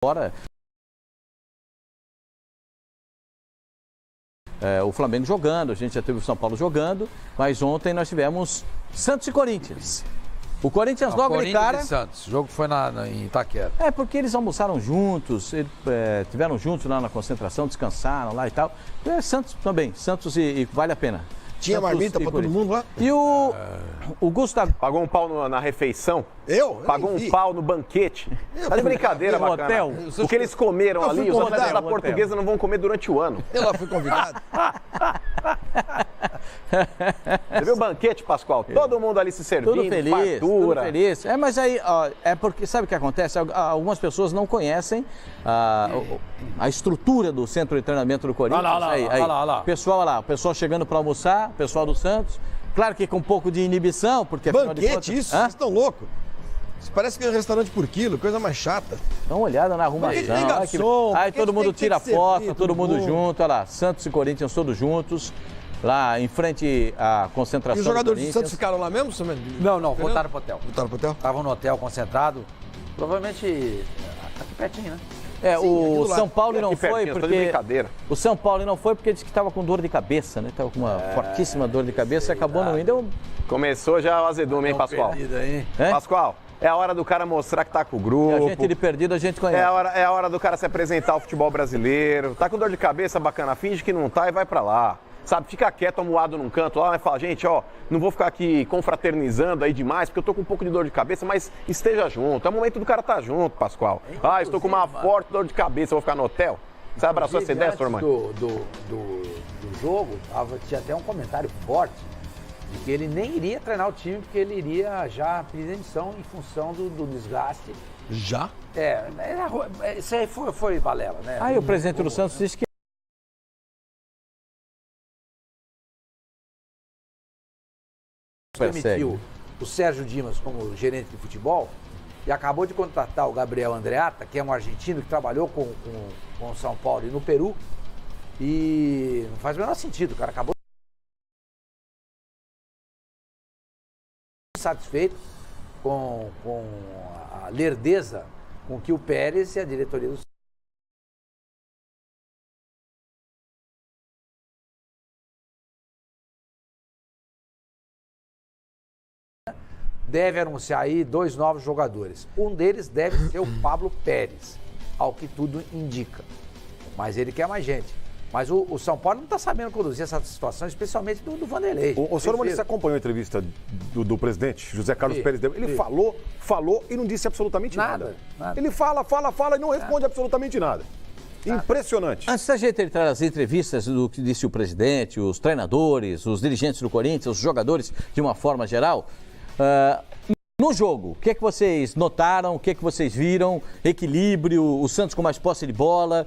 fora. O Flamengo jogando, a gente já teve o São Paulo jogando, mas ontem nós tivemos Santos e Corinthians. O Corinthians logo de cara... Corinthians e Santos, o jogo foi em Itaquera. Porque eles almoçaram juntos, tiveram juntos lá na concentração, descansaram lá e tal. Santos também, Santos e vale a pena. Tinha Santos marmita pra todo mundo lá? E o Gustavo... Pagou um pau na refeição? Eu? Pagou um pau no banquete? Tá de brincadeira, no bacana. hotel. O que eles comeram ali, os atletas da Portuguesa não vão comer durante o ano. Eu lá fui convidado. Você viu o banquete, Pascoal? Todo mundo ali se servindo, Tudo feliz, fartura. tudo feliz. Mas aí, porque sabe o que acontece? Algumas pessoas não conhecem a estrutura do centro de treinamento do Corinthians. Olha lá. O pessoal chegando para almoçar, o pessoal do Santos. Claro que com um pouco de inibição, porque afinal de Banquete, contas... isso? Vocês estão loucos? Isso parece que é um restaurante por quilo, coisa mais chata. Dá uma olhada na arrumação. Tem garçom, Aí todo mundo tira foto, servido, todo mundo bom. junto. Olha lá, Santos e Corinthians todos juntos. Lá em frente à concentração. E os jogadores do Santos ficaram lá mesmo, Samir? Não, voltaram pro hotel. Voltaram pro hotel? Estavam no hotel concentrado, provavelmente aqui pertinho, né? O aqui do São Paulo não Aqui foi pertinho, tô de porque... brincadeira. O São Paulo não foi porque disse que estava com dor de cabeça, né? Estava com uma fortíssima dor de cabeça e acabou não indo. Começou já o azedume, hein, Pascoal? Perdido aí. Pascoal, é a hora do cara mostrar que tá com o grupo. A gente de perdido a gente conhece. É a hora do cara se apresentar ao futebol brasileiro. Tá com dor de cabeça, bacana, finge que não tá e vai pra lá. Sabe, fica quieto, amuado num canto lá, mas fala, gente, não vou ficar aqui confraternizando aí demais, porque eu tô com um pouco de dor de cabeça, mas esteja junto. É o momento do cara estar junto, Pascoal. Estou com uma forte dor de cabeça, vou ficar no hotel. Você abraçou essa ideia, sua irmã? Do jogo, tinha até um comentário forte de que ele nem iria treinar o time, porque ele iria já pedir demissão em função do desgaste. Já? Isso aí foi balela, né? Aí o presidente do Santos disse que demitiu o Sérgio Dimas como gerente de futebol e acabou de contratar o Gabriel Andreatta, que é um argentino que trabalhou com o São Paulo e no Peru. E não faz o menor sentido, o cara acabou satisfeito com a lerdeza com que o Pérez e a diretoria do deve anunciar aí 2 novos jogadores. Um deles deve ser o Pablo Pérez, ao que tudo indica. Mas ele quer mais gente. Mas o São Paulo não está sabendo conduzir essa situação, especialmente do Vanderlei. O senhor você acompanhou a entrevista do presidente, José Carlos Pérez? Ele falou e não disse absolutamente nada. Ele fala e não responde absolutamente nada. Impressionante. Antes da gente entrar nas entrevistas do que disse o presidente, os treinadores, os dirigentes do Corinthians, os jogadores de uma forma geral, no jogo, o que é que vocês notaram, o que é que vocês viram? Equilíbrio, o Santos com mais posse de bola,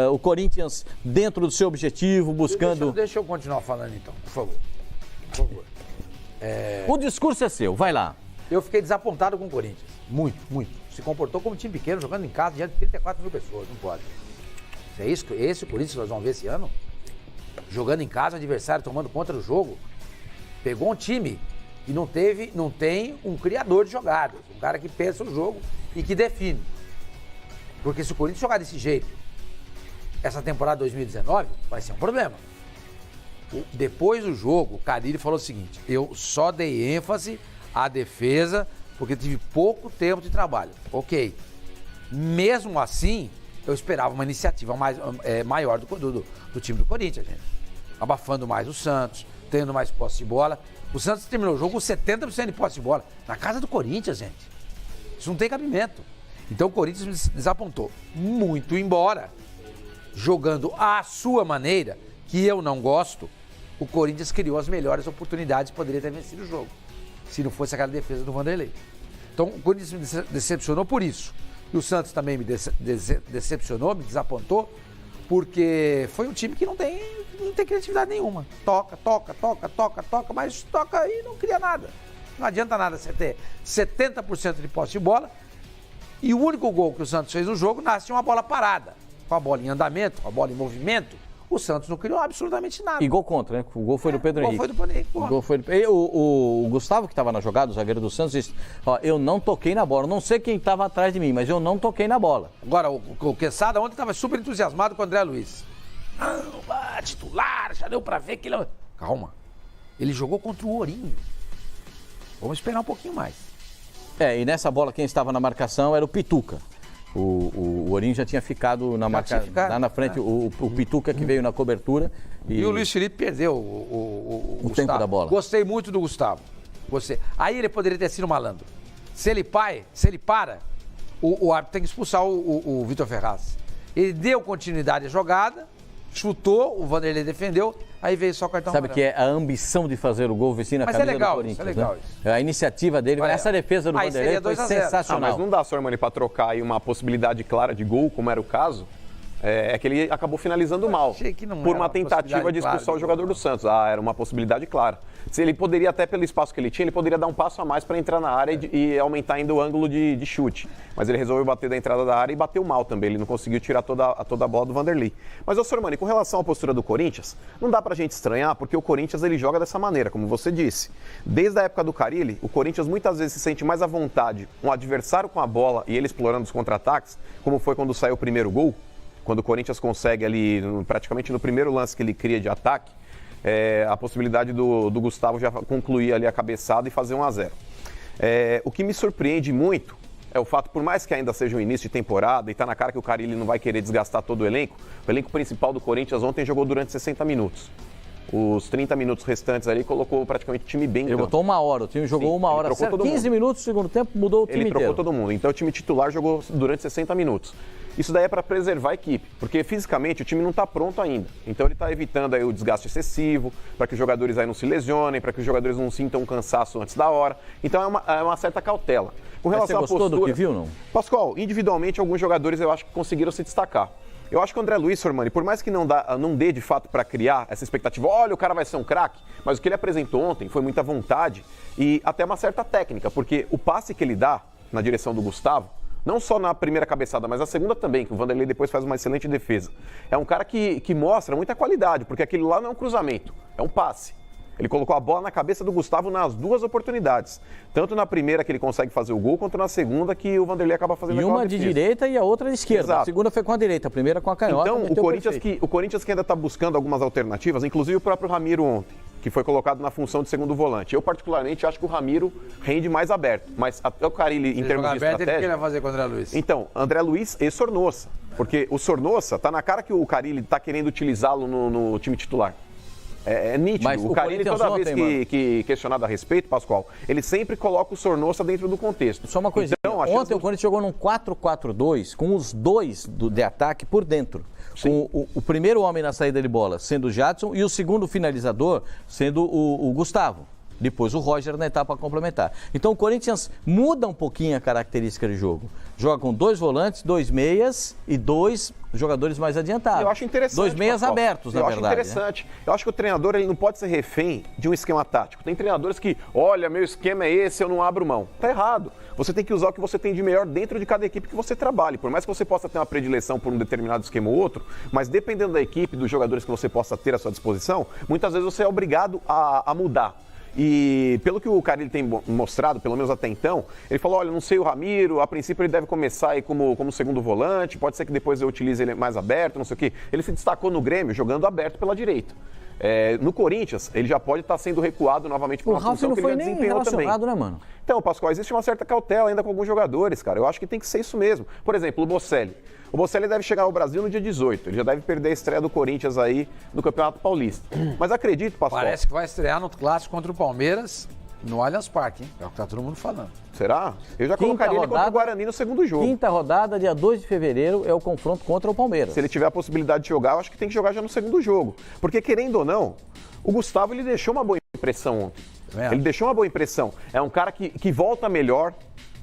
o Corinthians dentro do seu objetivo, buscando... Deixa eu continuar falando então, por favor. O discurso é seu, vai lá. Eu fiquei desapontado com o Corinthians, muito. Se comportou como um time pequeno, jogando em casa diante de 34 mil pessoas, não pode. É isso, esse Corinthians que nós vamos ver esse ano, jogando em casa, adversário tomando conta do jogo, pegou um time e não tem um criador de jogadas, um cara que pensa o jogo e que define. Porque se o Corinthians jogar desse jeito, essa temporada 2019, vai ser um problema. Depois do jogo, o Carille falou o seguinte: eu só dei ênfase à defesa porque tive pouco tempo de trabalho. Ok. Mesmo assim, eu esperava uma iniciativa maior do time do Corinthians, gente. Abafando mais o Santos, tendo mais posse de bola. O Santos terminou o jogo com 70% de posse de bola. Na casa do Corinthians, gente. Isso não tem cabimento. Então o Corinthians desapontou muito, embora jogando à sua maneira, que eu não gosto, o Corinthians criou as melhores oportunidades e poderia ter vencido o jogo, se não fosse aquela defesa do Vanderlei. Então o Corinthians me decepcionou por isso. E o Santos também me decepcionou, me desapontou, porque foi um time que não tem criatividade nenhuma. Toca, mas toca e não cria nada. Não adianta nada você ter 70% de posse de bola e o único gol que o Santos fez no jogo nasce de uma bola parada. Com a bola em andamento, com a bola em movimento, O Santos não criou absolutamente nada. E gol contra, né? O gol foi do Pedro Henrique. O gol foi do Pedro Henrique. O gol foi do... o Gustavo, que estava na jogada, o zagueiro do Santos, disse, ó, eu não toquei na bola. Não sei quem estava atrás de mim, mas eu não toquei na bola. Agora, o Quesada ontem estava super entusiasmado com o André Luiz. Titular, já deu pra ver que ele... Calma. Ele jogou contra o Ourinho. Vamos esperar um pouquinho mais. E nessa bola quem estava na marcação era o Pituca. O Ourinho já tinha ficado na marcação. Lá na frente, o Pituca que veio na cobertura. E o Luiz Felipe perdeu o tempo da bola. Gostei muito do Gustavo. Gostei. Aí ele poderia ter sido malandro. Se ele para, o árbitro tem que expulsar o Vitor Ferraz. Ele deu continuidade à jogada, chutou, o Vanderlei defendeu, aí veio só o cartão amarelo. Sabe que é a ambição de fazer o gol vestir na camisa do Corinthians. Mas é legal isso. A iniciativa dele, essa defesa do Vanderlei foi sensacional. Mas não dá, Sormani, para trocar aí uma possibilidade clara de gol, como era o caso. É que ele acabou finalizando mal, por uma tentativa de expulsar o jogador do Santos. Era uma possibilidade clara. Se ele poderia, até pelo espaço que ele tinha, ele poderia dar um passo a mais para entrar na área e aumentar ainda o ângulo de chute. Mas ele resolveu bater da entrada da área e bateu mal também. Ele não conseguiu tirar toda a bola do Vanderlei. Mas, Sormani, com relação à postura do Corinthians, não dá pra gente estranhar, porque o Corinthians ele joga dessa maneira, como você disse. Desde a época do Carille, o Corinthians muitas vezes se sente mais à vontade um adversário com a bola e ele explorando os contra-ataques, como foi quando saiu o primeiro gol. Quando o Corinthians consegue ali, praticamente no primeiro lance que ele cria de ataque, a possibilidade do Gustavo já concluir ali a cabeçada e fazer 1-0. O que me surpreende muito é o fato, por mais que ainda seja um início de temporada e tá na cara que o Carille não vai querer desgastar todo o elenco principal do Corinthians ontem jogou durante 60 minutos. Os 30 minutos restantes ali colocou praticamente o time bem. Ele botou 1 hora, o time jogou 1 hora. 15 minutos no segundo tempo, mudou o time inteiro. Ele trocou todo mundo. Então o time titular jogou durante 60 minutos. Isso daí é para preservar a equipe, porque fisicamente o time não está pronto ainda. Então ele está evitando aí o desgaste excessivo, para que os jogadores aí não se lesionem, para que os jogadores não sintam um cansaço antes da hora. Então é uma certa cautela. Com relação à postura... Você gostou do que viu, não? Pascoal, individualmente alguns jogadores eu acho que conseguiram se destacar. Eu acho que o André Luiz, Sormani, por mais que não dê de fato para criar essa expectativa, olha, o cara vai ser um craque, mas o que ele apresentou ontem foi muita vontade e até uma certa técnica, porque o passe que ele dá na direção do Gustavo, não só na primeira cabeçada, mas na segunda também, que o Vanderlei depois faz uma excelente defesa. É um cara que mostra muita qualidade, porque aquele lá não é um cruzamento, é um passe. Ele colocou a bola na cabeça do Gustavo nas duas oportunidades. Tanto na primeira que ele consegue fazer o gol, quanto na segunda que o Vanderlei acaba fazendo a defesa. E uma de direita e a outra de esquerda. Exato. A segunda foi com a direita, a primeira com a canhota. Então, o Corinthians que ainda está buscando algumas alternativas, inclusive o próprio Ramiro ontem, que foi colocado na função de segundo volante. Eu, particularmente, acho que o Ramiro rende mais aberto. Mas até o Carille, em termos de estratégia... O que ele vai fazer com o André Luiz? Então, André Luiz e Sornossa. Porque o Sornossa, tá na cara que o Carille está querendo utilizá-lo no time titular. É nítido. Mas o Carille, toda vez que questionado a respeito, Pascoal, ele sempre coloca o Sornossa dentro do contexto. Só uma coisa, então, ontem o Corinthians jogou num 4-4-2 com os dois de ataque por dentro. Com o primeiro homem na saída de bola sendo o Jadson e o segundo finalizador sendo o Gustavo. Depois o Roger na etapa complementar. Então o Corinthians muda um pouquinho a característica de jogo. Joga com 2 volantes, 2 meias e 2 jogadores mais adiantados. Eu acho interessante. 2 meias abertos, na verdade. Eu acho interessante. Né? Eu acho que o treinador ele não pode ser refém de um esquema tático. Tem treinadores que, olha, meu esquema é esse, eu não abro mão. Tá errado. Você tem que usar o que você tem de melhor dentro de cada equipe que você trabalhe. Por mais que você possa ter uma predileção por um determinado esquema ou outro, mas dependendo da equipe, dos jogadores que você possa ter à sua disposição, muitas vezes você é obrigado a mudar. E pelo que o Carille tem mostrado, pelo menos até então, ele falou, olha, não sei o Ramiro, a princípio ele deve começar aí como segundo volante, pode ser que depois eu utilize ele mais aberto, não sei o quê. Ele se destacou no Grêmio jogando aberto pela direita. No Corinthians, ele já pode estar sendo recuado novamente para uma função que ele já desempenhou também. Né, mano? Então, Pascoal, existe uma certa cautela ainda com alguns jogadores, cara. Eu acho que tem que ser isso mesmo. Por exemplo, o Bocelli. O Bocelli deve chegar ao Brasil no dia 18. Ele já deve perder a estreia do Corinthians aí no Campeonato Paulista. Mas acredito, Pascoal... Parece que vai estrear no clássico contra o Palmeiras no Allianz Parque, hein? É o que tá todo mundo falando. Será? Eu já colocaria ele contra o Guarani no segundo jogo. Quinta rodada, dia 2 de fevereiro, é o confronto contra o Palmeiras. Se ele tiver a possibilidade de jogar, eu acho que tem que jogar já no segundo jogo. Porque, querendo ou não, o Gustavo ele deixou uma boa impressão ontem. Ele deixou uma boa impressão. É um cara que volta melhor,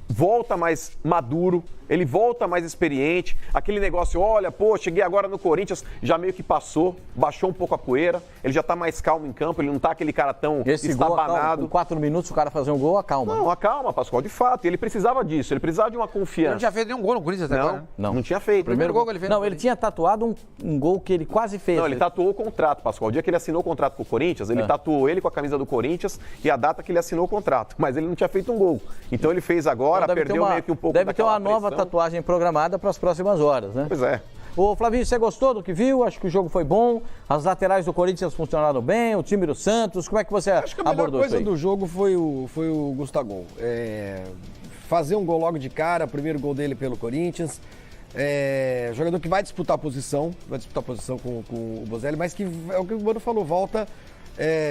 volta mais maduro. Ele volta mais experiente, aquele negócio, olha, pô, cheguei agora no Corinthians, já meio que passou, baixou um pouco a poeira, ele já tá mais calmo em campo, ele não tá aquele cara tão estabanado. Com 4 minutos o cara fazer um gol, acalma. Não, acalma, Pascoal, de fato, ele precisava disso, ele precisava de uma confiança. Ele não tinha feito nenhum gol no Corinthians até agora, né? Não tinha feito. Primeiro gol que ele fez. Não, ele tinha tatuado um gol que ele quase fez. Não, ele tatuou o contrato, Pascoal. O dia que ele assinou o contrato com o Corinthians, ele tatuou ele com a camisa do Corinthians e a data que ele assinou o contrato. Mas ele não tinha feito um gol. Então ele fez agora, perdeu meio que um pouco Deve ter uma pressão. nova tatuagem programada para as próximas horas, né? Pois é. Ô, Flavinho, você gostou do que viu? Acho que o jogo foi bom. As laterais do Corinthians funcionaram bem, o time do Santos. Como é que você abordou isso aí? Acho que a melhor coisa do jogo foi o Gustavo. Fazer um gol logo de cara, primeiro gol dele pelo Corinthians. Jogador que vai disputar a posição com o Bozelli, mas que é o que o Mano falou, volta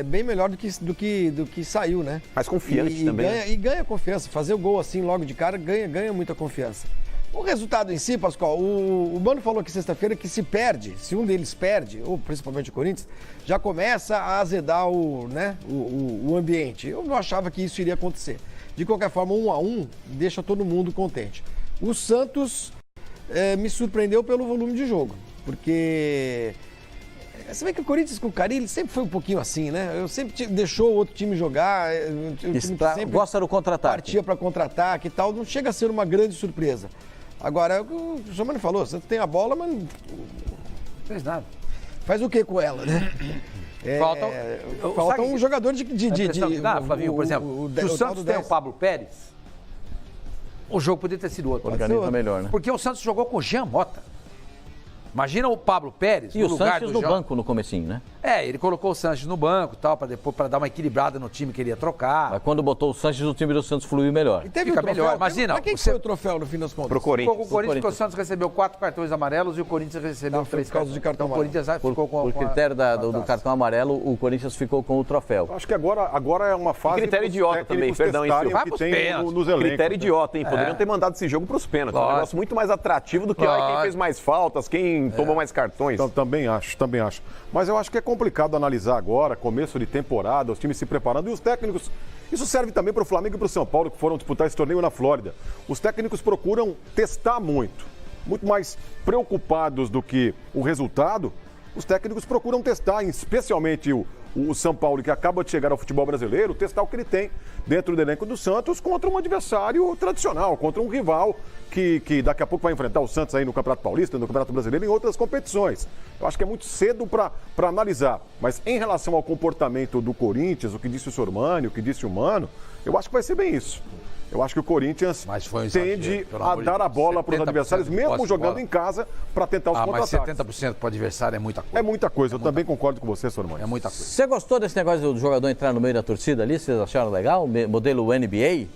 bem melhor do que saiu, né? Mais confiante também. Ganha confiança. Fazer o gol assim logo de cara ganha muita confiança. O resultado em si, Pascoal, o Mano falou que sexta-feira que se um deles perde, ou principalmente o Corinthians, já começa a azedar o ambiente. Eu não achava que isso iria acontecer. De qualquer forma, 1-1 deixa todo mundo contente. O Santos me surpreendeu pelo volume de jogo, porque você vê que o Corinthians com o Carille sempre foi um pouquinho assim, né? Eu sempre deixou o outro time jogar, o time sempre gosta do contra-ataque. Partia para contra-ataque e tal, não chega a ser uma grande surpresa. Agora, o Giovanni falou, você tem a bola, mas não fez nada. Faz o que com ela, né? Falta um jogador de Flavinho, por exemplo, se o Santos tem o Pablo Pérez, o jogo poderia ter sido outro. Organiza melhor, né? Porque o Santos jogou com o Jean Mota. Imagina o Pablo Pérez no lugar do Sanches no banco no comecinho, né? Ele colocou o Sanches no banco e tal, para dar uma equilibrada no time que ele ia trocar. Mas quando botou o Sanches, o time do Santos fluiu melhor. E teve Fica melhor. Imagina. Pra quem foi o troféu no fim das contas? Pro Corinthians. Ficou com o Corinthians, porque o Santos recebeu 4 cartões amarelos e o Corinthians recebeu 3 cartões de cartão amarelo. O Corinthians ficou com Por critério do cartão amarelo, o Corinthians ficou com o troféu. Acho que agora é uma fase... Critério idiota também, perdão, isso. Que tem nos elencos. Critério idiota, hein? Poderiam ter mandado esse jogo pros pênaltis. Um negócio muito mais atrativo do que quem fez mais faltas, quem tomou mais cartões. Então, também acho. Mas eu acho que é complicado analisar agora, começo de temporada, os times se preparando e os técnicos. Isso serve também para o Flamengo e para o São Paulo, que foram disputar esse torneio na Flórida. Os técnicos procuram testar muito mais preocupados do que o resultado. Os técnicos procuram testar, especialmente o São Paulo, que acaba de chegar ao futebol brasileiro, testar o que ele tem dentro do elenco do Santos contra um adversário tradicional, contra um rival que daqui a pouco vai enfrentar o Santos aí no Campeonato Paulista, no Campeonato Brasileiro e em outras competições. Eu acho que é muito cedo para analisar. Mas em relação ao comportamento do Corinthians, o que disse o Sormani, o que disse o Mano, eu acho que vai ser bem isso. Eu acho que o Corinthians tende a dar a bola para os adversários, mesmo jogando em casa, para tentar os contra-ataques. Mas 70% para o adversário é muita coisa. É muita coisa, eu também concordo com você, Sormani. É muita coisa. Você gostou desse negócio do jogador entrar no meio da torcida ali? Vocês acharam legal? Modelo NBA?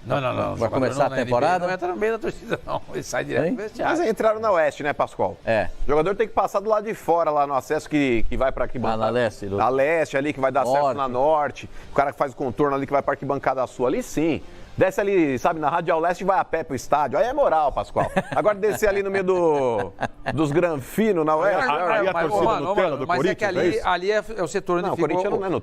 Não. Vai começar a temporada? Não entra no meio da torcida, não. Ele sai direto do vestiário. Mas entraram na Oeste, né, Pascoal? O jogador tem que passar do lado de fora, lá no acesso que vai para arquibancada. Na Leste? Na Leste, ali, que vai dar acesso na Norte. O cara que faz o contorno ali, que vai para arquibancada sul. Ali sim. Desce ali, sabe, na Radial Leste e vai a pé pro estádio. Aí é moral, Pascoal. Agora descer ali no meio dos granfinos na Oeste. Aí a torcida Nutella do Corinthians, mas é que ali é o setor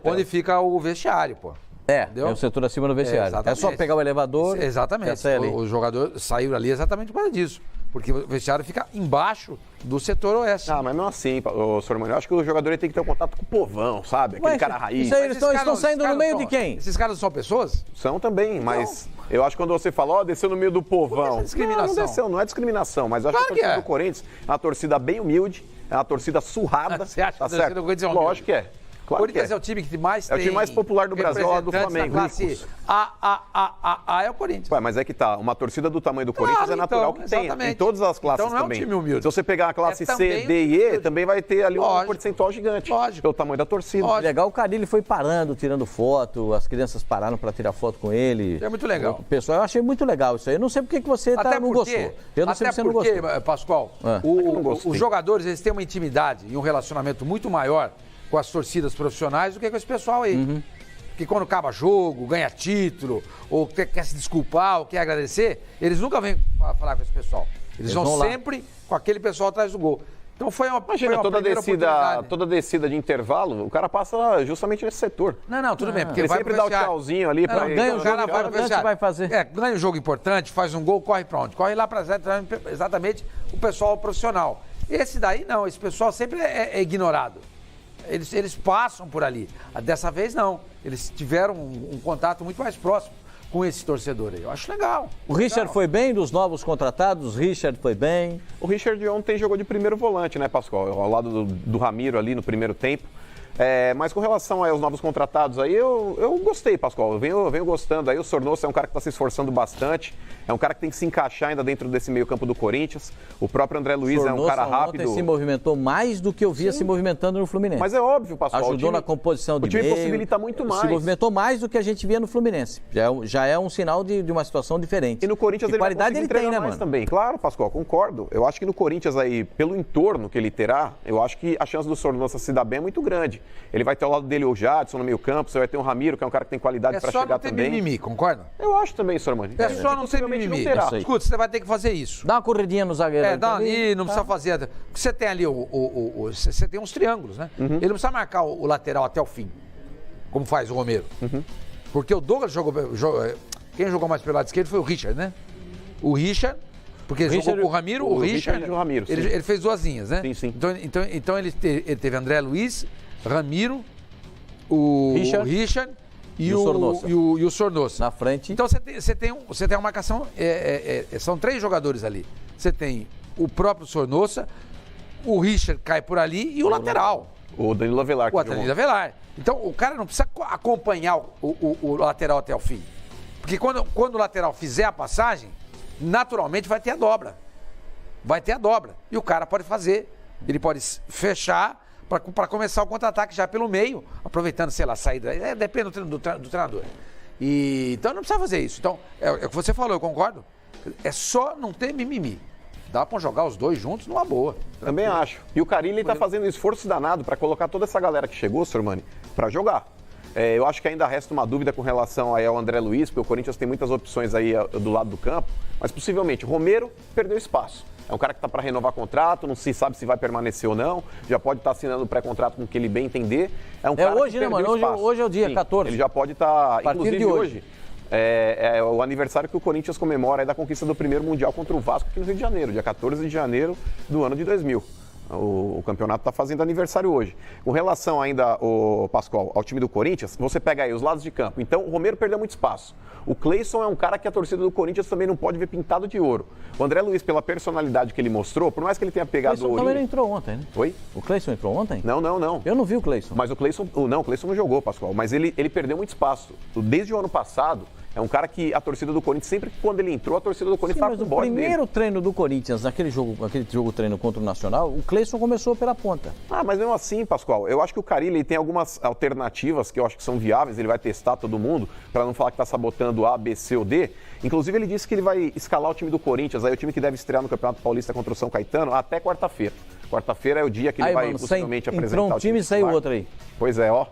onde fica o vestiário, pô. É o setor acima do vestiário. Exatamente. É só pegar o elevador. Exatamente. O jogador saiu ali exatamente por causa disso. Porque o vestiário fica embaixo do setor oeste. Mas não assim, Sormani. Eu acho que o jogador tem que ter um contato com o povão, sabe? Aquele cara raiz. Isso aí, eles estão saindo no meio de quem? Esses caras são pessoas? São também, mas eu acho que quando você fala, desceu no meio do povão. Discriminação. Não desceu, não é discriminação, mas eu acho que a torcida do Corinthians é uma torcida bem humilde, é uma torcida surrada. Você acha que a torcida do Corinthians é humilde? Lógico que é. Claro o Corinthians é o time que mais tem. É o time mais popular do Brasil, lá do Flamengo. Classe A é o Corinthians. Mas é que tá, uma torcida do tamanho do Corinthians é natural que tenha. Em todas as classes então não também. É um time humilde. Se você pegar a classe C, D e E, também vai ter ali um percentual gigante. Lógico. Pelo tamanho da torcida. Legal, o Carille foi parando, tirando foto, as crianças pararam para tirar foto com ele. É muito legal. Pessoal, eu achei muito legal isso aí. Eu não sei por que você não gostou. Eu não sei se você não gostou. Pascoal, os jogadores eles têm uma intimidade e um relacionamento muito maior com as torcidas profissionais do que com esse pessoal aí. Que quando acaba jogo, ganha título, ou quer se desculpar, ou quer agradecer, eles nunca vêm falar com esse pessoal. Eles vão sempre com aquele pessoal atrás do gol. Então foi uma Imagina, toda descida de intervalo, o cara passa justamente nesse setor. Não, tudo bem, porque Ele vai sempre dá o tchauzinho ali para ganha o jogo, vai fazer. Ganha um jogo importante, faz um gol, corre para onde? Corre lá para exatamente o pessoal profissional. Esse daí não, esse pessoal sempre é ignorado. Eles passam por ali. Dessa vez não. Eles tiveram um contato muito mais próximo com esse torcedor aí. Eu acho legal. O Richard foi bem dos novos contratados? O Richard foi bem? O Richard ontem jogou de primeiro volante, né, Pascoal? Ao lado do Ramiro ali no primeiro tempo. Mas com relação aos novos contratados aí, eu gostei, Pascoal. Eu venho gostando aí. O Sornosa é um cara que está se esforçando bastante. É um cara que tem que se encaixar ainda dentro desse meio campo do Corinthians. O próprio André Luiz é um cara rápido. Ontem se movimentou mais do que eu via se movimentando no Fluminense. Mas é óbvio, Pascoal. Ajudou na composição de meio. O time possibilita muito mais. Se movimentou mais do que a gente via no Fluminense. Já é um sinal de uma situação diferente. E no Corinthians ele qualidade ele tem, né, mais mano? Também. Claro, Pascoal, concordo. Eu acho que no Corinthians aí, pelo entorno que ele terá, eu acho que a chance do Sornosa se dar bem é muito grande. Ele vai ter ao lado dele o Jadson no meio campo, você vai ter o Ramiro, que é um cara que tem qualidade para chegar também. É só não ter mimimi, concorda? Eu acho também, Sormani. É só não ter mimimi. Escuta, você vai ter que fazer isso. Dá uma corridinha no zagueiro. Não precisa fazer. Porque você tem ali você tem uns triângulos, né? Ele não precisa marcar o lateral até o fim, como faz o Romero. Porque o Douglas jogou. Quem jogou mais pelo lado esquerdo foi o Richard, né? O Richard. Porque ele jogou com o Ramiro, o Richard. E o Ramiro, ele fez duas linhas, né? Sim. Então ele teve André Luiz, Ramiro, o Richard e o Sornosa. Na frente. Então você tem uma marcação, são 3 jogadores ali. Você tem o próprio Sornosa, o Richard cai por ali e o lateral. O Danilo Avelar. O Danilo Avelar. Então o cara não precisa acompanhar o lateral até o fim. Porque quando o lateral fizer a passagem, naturalmente vai ter a dobra. E o cara pode fazer, ele pode fechar para começar o contra-ataque já pelo meio, aproveitando, sei lá, a saída. Depende do treinador. Então não precisa fazer isso. Então, é o que você falou, eu concordo. É só não ter mimimi. Dá para jogar os dois juntos numa boa. Também acho. E o Carille está fazendo um esforço danado para colocar toda essa galera que chegou, Sormani, para jogar. Eu acho que ainda resta uma dúvida com relação aí ao André Luiz, porque o Corinthians tem muitas opções aí do lado do campo, mas possivelmente o Romero perdeu espaço. É um cara que está para renovar contrato, não se sabe se vai permanecer ou não, já pode estar assinando pré-contrato com o que ele bem entender. É um cara hoje, que né, mano? Hoje é o dia, 14. Ele já pode estar, inclusive hoje. É o aniversário que o Corinthians comemora da conquista do primeiro Mundial contra o Vasco aqui no Rio de Janeiro, dia 14 de janeiro do ano de 2000. O campeonato está fazendo aniversário hoje. Com relação ainda, Pascoal, ao time do Corinthians, você pega aí os lados de campo. Então, o Romero perdeu muito espaço. O Cleison é um cara que a torcida do Corinthians também não pode ver pintado de ouro. O André Luiz, pela personalidade que ele mostrou, por mais que ele tenha pegado o Cleison também entrou ontem, né? Oi? O Cleison entrou ontem? Não. Eu não vi o Cleison. Mas o Cleison não jogou, Pascoal. Mas ele perdeu muito espaço. Desde o ano passado, é um cara que a torcida do Corinthians, sempre que quando ele entrou, a torcida do Corinthians estava com o bode dele. O primeiro treino do Corinthians, naquele jogo treino contra o Nacional, o Cleison começou pela ponta. Mas mesmo assim, Pascoal, eu acho que o Carille tem algumas alternativas que eu acho que são viáveis, ele vai testar todo mundo, para não falar que está sabotando A, B, C ou D. Inclusive, ele disse que ele vai escalar o time do Corinthians, aí o time que deve estrear no Campeonato Paulista contra o São Caetano, até quarta-feira. Quarta-feira é o dia que ele vai possivelmente apresentar o time. Entrou um time e saiu outro aí. Pois é, ó.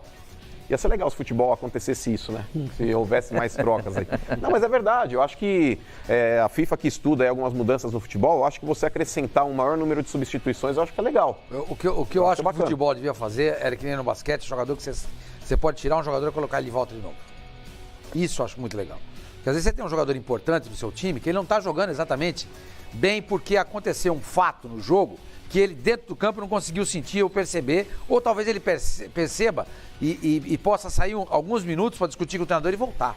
Ia ser legal se o futebol acontecesse isso, né? Se houvesse mais trocas aí. Não, mas é verdade. Eu acho que a FIFA que estuda aí algumas mudanças no futebol, eu acho que você acrescentar um maior número de substituições, eu acho que é legal. O que eu acho que o futebol devia fazer era que nem no basquete, jogador que você pode tirar um jogador e colocar ele de volta de novo. Isso eu acho muito legal. Porque às vezes você tem um jogador importante no seu time que ele não está jogando exatamente bem porque aconteceu um fato no jogo que ele dentro do campo não conseguiu sentir ou perceber, ou talvez ele perceba e possa sair alguns minutos para discutir com o treinador e voltar.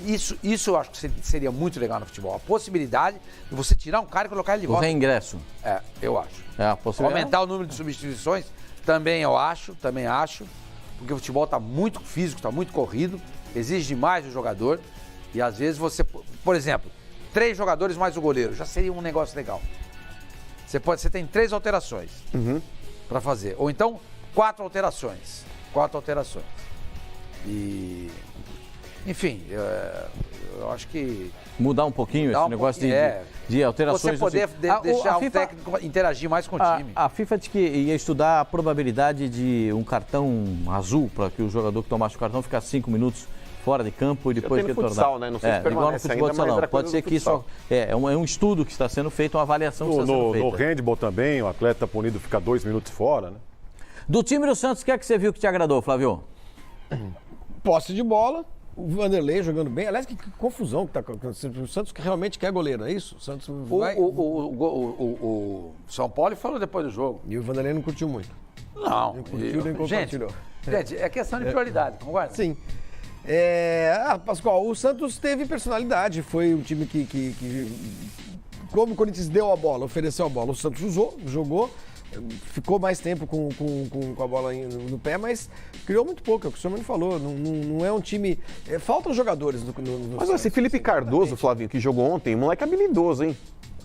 Isso eu acho que seria muito legal no futebol. A possibilidade de você tirar um cara e colocar ele de volta. O reingresso. Eu acho. A possibilidade. Aumentar o número de substituições, também acho. Porque o futebol está muito físico, está muito corrido, exige demais do jogador. E às vezes você, por exemplo, 3 jogadores mais o goleiro, já seria um negócio legal. Você tem 3 alterações para fazer. Ou então, 4 alterações. E, enfim, eu acho que... Mudar um pouquinho esse negócio de alterações. Você poder deixar o técnico interagir mais com o time. A FIFA disse que ia estudar a probabilidade de um cartão azul, para que o jogador que tomasse o cartão ficasse 5 minutos fora de campo e depois tem no retornar. futsal, né? Não sei se igual no permanece futebol ainda, de salão. mas era Pode coisa ser do que isso futsal. é um estudo que está sendo feito, uma avaliação que está sendo No feita. handball também, o atleta punido fica 2 minutos fora, né? Do time do Santos, o que é que você viu que te agradou, Flávio? Posse de bola, o Vanderlei jogando bem. Aliás, que confusão que tá acontecendo. O Santos que realmente quer goleiro, é isso? O Santos vai... O São Paulo falou depois do jogo. E o Vanderlei não curtiu muito. Não. Nem curtiu, nem compartilhou. Gente, é questão de prioridade, concorda? Sim. Pascoal, o Santos teve personalidade. Foi um time que como o Corinthians deu a bola, ofereceu a bola, o Santos usou, jogou, ficou mais tempo com a bola no pé, mas criou muito pouco, é o que o senhor me falou. Não é um time... faltam jogadores no Mas Santos. esse Felipe Cardoso, Flavinho, que jogou ontem, moleque habilidoso, hein?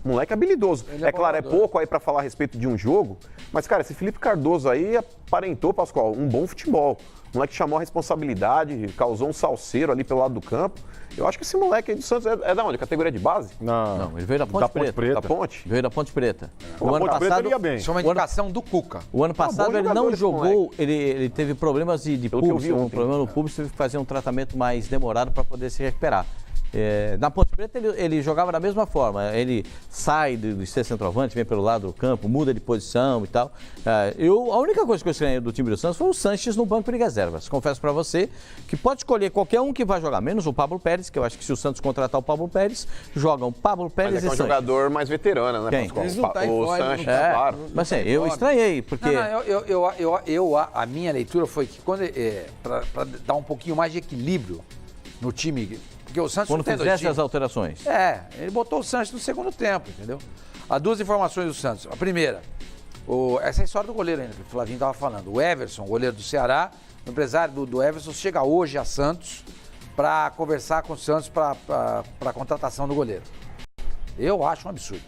Moleque habilidoso. É claro, é pouco aí pra falar a respeito de um jogo, mas, cara, esse Felipe Cardoso aí aparentou, Pascoal, um bom futebol. O moleque chamou a responsabilidade, causou um salseiro ali pelo lado do campo. Eu acho que esse moleque aí do Santos é da onde? Categoria de base? Não, ele veio da Ponte Preta. Da Ponte? Veio da Ponte Preta. O ano passado ele ia bem. Isso é uma indicação do Cuca. O ano passado bom ele jogador não esse jogou, ele teve problemas de Pelo que eu pulso, vi um ontem. problema no pulso, teve que fazer um tratamento mais demorado para poder se recuperar. Na Ponte Preta ele jogava da mesma forma, ele sai de ser centroavante, vem pelo lado do campo, muda de posição e tal. A única coisa que eu estranhei do time do Santos foi o Sanches no banco de reservas. Confesso para você que pode escolher qualquer um que vai jogar, menos o Pablo Pérez, que eu acho que se o Santos contratar o Pablo Pérez, jogam Pablo Pérez Mas é que é e um Sanches. jogador mais veterano, né, Quem? Pascoal? Eles não tá aí O fora, Sanches, não tá. claro. Mas assim, eu estranhei, porque... A minha leitura foi que quando para dar um pouquinho mais de equilíbrio no time, porque o Santos Quando não tem dois fizesse times. as alterações. Ele botou o Santos no segundo tempo, entendeu? Há duas informações do Santos. A primeira, essa é a história do goleiro ainda, que o Flavinho estava falando. O Everson, goleiro do Ceará, o empresário do Everson, chega hoje a Santos para conversar com o Santos para a contratação do goleiro. Eu acho um absurdo.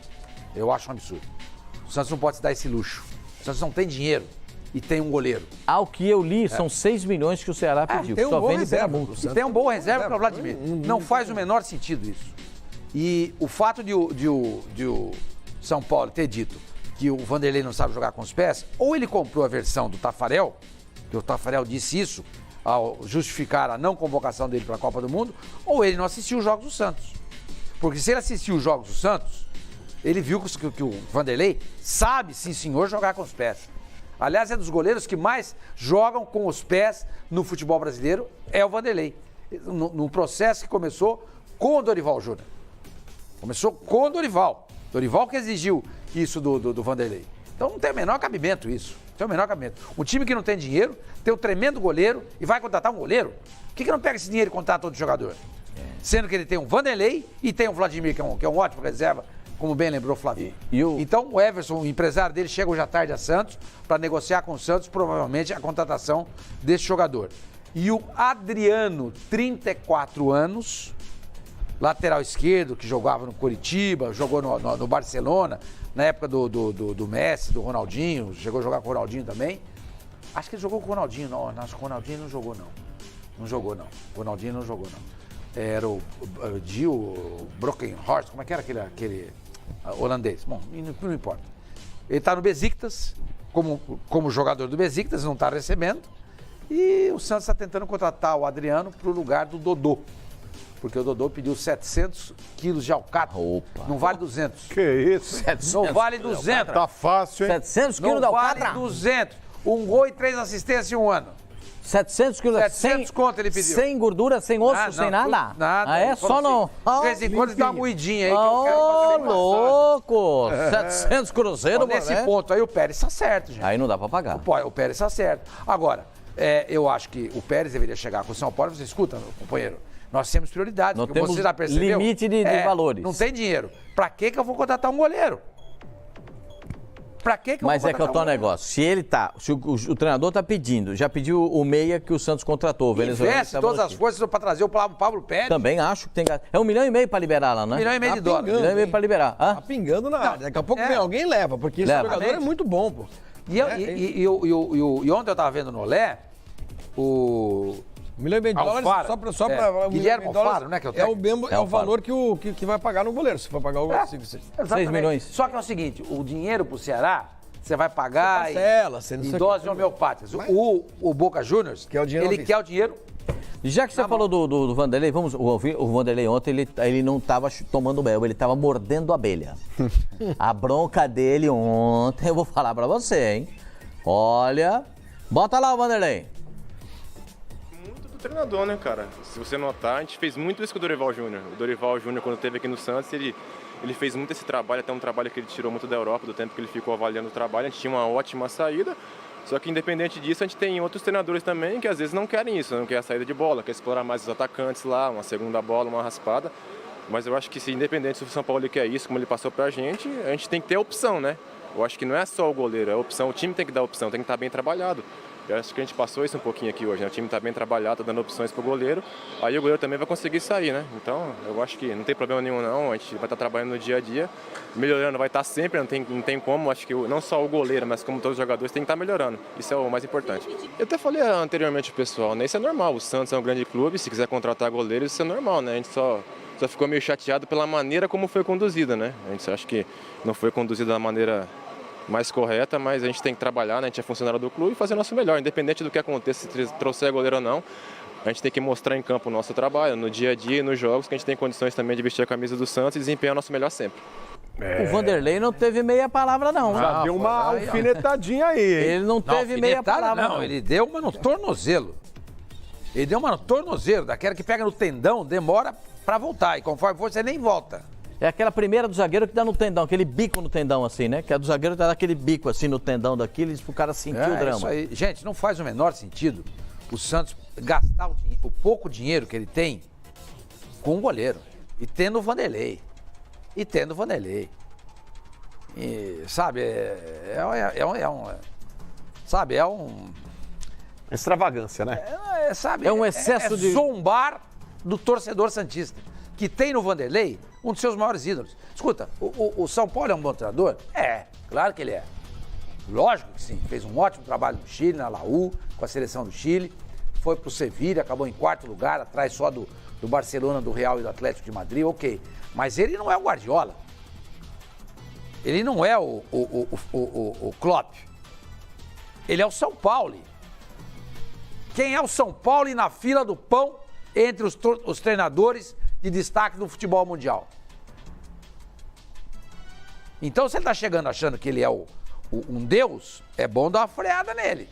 O Santos não pode se dar esse luxo. O Santos não tem dinheiro e tem um goleiro. Ao que eu li, são 6 milhões que o Ceará pediu. tem um Só bom vende reserva. Beramute. E tem um bom reserva para o Vladimir. Não faz o menor sentido isso. E o fato de o São Paulo ter dito que o Vanderlei não sabe jogar com os pés, ou ele comprou a versão do Tafarel, que o Tafarel disse isso ao justificar a não convocação dele para a Copa do Mundo, ou ele não assistiu os jogos do Santos. Porque se ele assistiu os jogos do Santos, ele viu que o Vanderlei sabe, sim senhor, jogar com os pés. Aliás, é dos goleiros que mais jogam com os pés no futebol brasileiro, é o Vanderlei. Num processo que começou com o Dorival Júnior. Começou com o Dorival. Dorival que exigiu isso do Vanderlei. Então não tem o menor cabimento isso. Um time que não tem dinheiro, tem um tremendo goleiro e vai contratar um goleiro. Por que não pega esse dinheiro e contrata outro jogador? Sendo que ele tem um Vanderlei e tem um Vladimir, que é um ótimo reserva, como bem lembrou o Flavinho. Então o Everson, o empresário dele, chega hoje à tarde a Santos para negociar com o Santos, provavelmente, a contratação desse jogador. E o Adriano, 34 anos, lateral esquerdo, que jogava no Coritiba, jogou no Barcelona, na época do Messi, do Ronaldinho, chegou a jogar com o Ronaldinho também. Acho que ele jogou com o Ronaldinho, não. Acho que o Ronaldinho não jogou, não. O Ronaldinho não jogou, não. Era o Gil Brockenhorst, como é que era aquele holandês? Bom, não importa. Ele está no Besiktas, como jogador do Besiktas, não está recebendo. E o Santos está tentando contratar o Adriano para o lugar do Dodô. Porque o Dodô pediu 700 quilos de alcatra. Opa. Não vale 200. Que isso? Não vale 200. Tá fácil, hein? 700 quilos Não da vale Alcatra. 200. Um gol e 3 assistências em um ano. 700 quilos. 700 conto ele pediu. Sem gordura, sem osso, sem nada? Nada. Ah, é? Ele falou Só não. assim, de vez em quando ele dá uma moedinha aí que eu quero Ô, fazer uma louco! 700 cruzeiro, mano. Nesse ponto aí o Pérez está certo, gente. Aí não dá pra pagar. O Pérez está certo. Agora, eu acho que o Pérez deveria chegar com o São Paulo. Você escuta, meu companheiro? Nós temos prioridades. Nós porque temos você já percebeu? limite de valores. Não tem dinheiro. Pra que eu vou contratar um goleiro? Pra que eu vou Mas é contratar que é o tal um goleiro? negócio. Se o treinador tá pedindo, já pediu o meia que o Santos contratou, o venezuelano. Investe todas as forças para trazer o Pablo Pérez. Também acho que tem. É 1,5 milhão para liberar lá, né? 1,5 milhão de Tá dólares. pingando. 1,5 milhão para liberar. Hã? Tá pingando na área. Daqui a pouco vem alguém e leva, porque esse Leva. jogador é muito bom, pô. E ontem eu estava vendo no Olé, o 1,5 milhão de dólares Alfaro. só pra É. Guilherme Alfaro, né, que é o técnico. é o valor que vai pagar no goleiro, se for pagar o goleiro. 6 milhões. Só que é o seguinte, o dinheiro pro Ceará, você vai pagar Você parcela, você não sei em o doses que. homeopáticas. O Boca Juniors, Quer o dinheiro à ele vista. quer o dinheiro Já que você falou do Vanderlei, vamos ouvir. O Vanderlei ontem, ele não estava tomando mel, ele estava mordendo abelha. A bronca dele ontem, eu vou falar pra você, hein? Olha, bota lá o Vanderlei. Muito do treinador, né, cara? Se você notar, a gente fez muito isso com o Dorival Júnior. O Dorival Júnior, quando esteve aqui no Santos, ele fez muito esse trabalho, até um trabalho que ele tirou muito da Europa, do tempo que ele ficou avaliando o trabalho. A gente tinha uma ótima saída. Só que independente disso, a gente tem outros treinadores também que às vezes não querem isso, não quer a saída de bola, quer explorar mais os atacantes lá, uma segunda bola, uma raspada. Mas eu acho que se independente se o São Paulo quer isso, como ele passou pra gente, a gente tem que ter a opção, né? Eu acho que não é só o goleiro, é a opção, o time tem que dar opção, tem que estar bem trabalhado. Eu acho que a gente passou isso um pouquinho aqui hoje, né? O time está bem trabalhado, tá dando opções pro goleiro, aí o goleiro também vai conseguir sair, né? Então, eu acho que não tem problema nenhum não, a gente vai estar trabalhando no dia a dia, melhorando vai estar sempre, não tem como, acho que não só o goleiro, mas como todos os jogadores tem que estar melhorando, isso é o mais importante. Eu até falei anteriormente pro pessoal, né? Isso é normal, o Santos é um grande clube, se quiser contratar goleiros, isso é normal, né? A gente só ficou meio chateado pela maneira como foi conduzida, né? A gente acha que não foi conduzida da maneira mais correta, mas a gente tem que trabalhar, né? A gente é funcionário do clube e fazer o nosso melhor, independente do que aconteça, se trouxer goleiro ou não. A gente tem que mostrar em campo o nosso trabalho, no dia a dia e nos jogos, que a gente tem condições também de vestir a camisa do Santos e desempenhar o nosso melhor sempre. O Vanderlei não teve meia palavra não. Já deu uma alfinetadinha aí, hein? Ele não teve meia palavra não. Ele deu uma no tornozelo. Ele deu uma no tornozelo, daquela que pega no tendão, demora pra voltar, e conforme for, você nem volta. É aquela primeira do zagueiro que dá no tendão, aquele bico no tendão assim, né? Que a do zagueiro dá aquele bico assim no tendão daquele, pro cara sentir o drama. Isso aí. Gente, não faz o menor sentido o Santos gastar o pouco dinheiro que ele tem com o goleiro. E tendo o Vanderlei. E, sabe, Extravagância, né? É um excesso de... zombar do torcedor santista, que tem no Vanderlei um dos seus maiores ídolos. Escuta, o São Paulo é um bom treinador? É, claro que ele é. Lógico que sim. Fez um ótimo trabalho no Chile, na Laú, com a seleção do Chile. Foi pro Sevilha, acabou em 4º lugar, atrás só do Barcelona, do Real e do Atlético de Madrid, ok. Mas ele não é o Guardiola. Ele não é o Klopp. Ele é o São Paulo. Quem é o São Paulo na fila do pão entre os treinadores de destaque do futebol mundial? Então, se ele tá chegando achando que ele é um deus, é bom dar uma freada nele.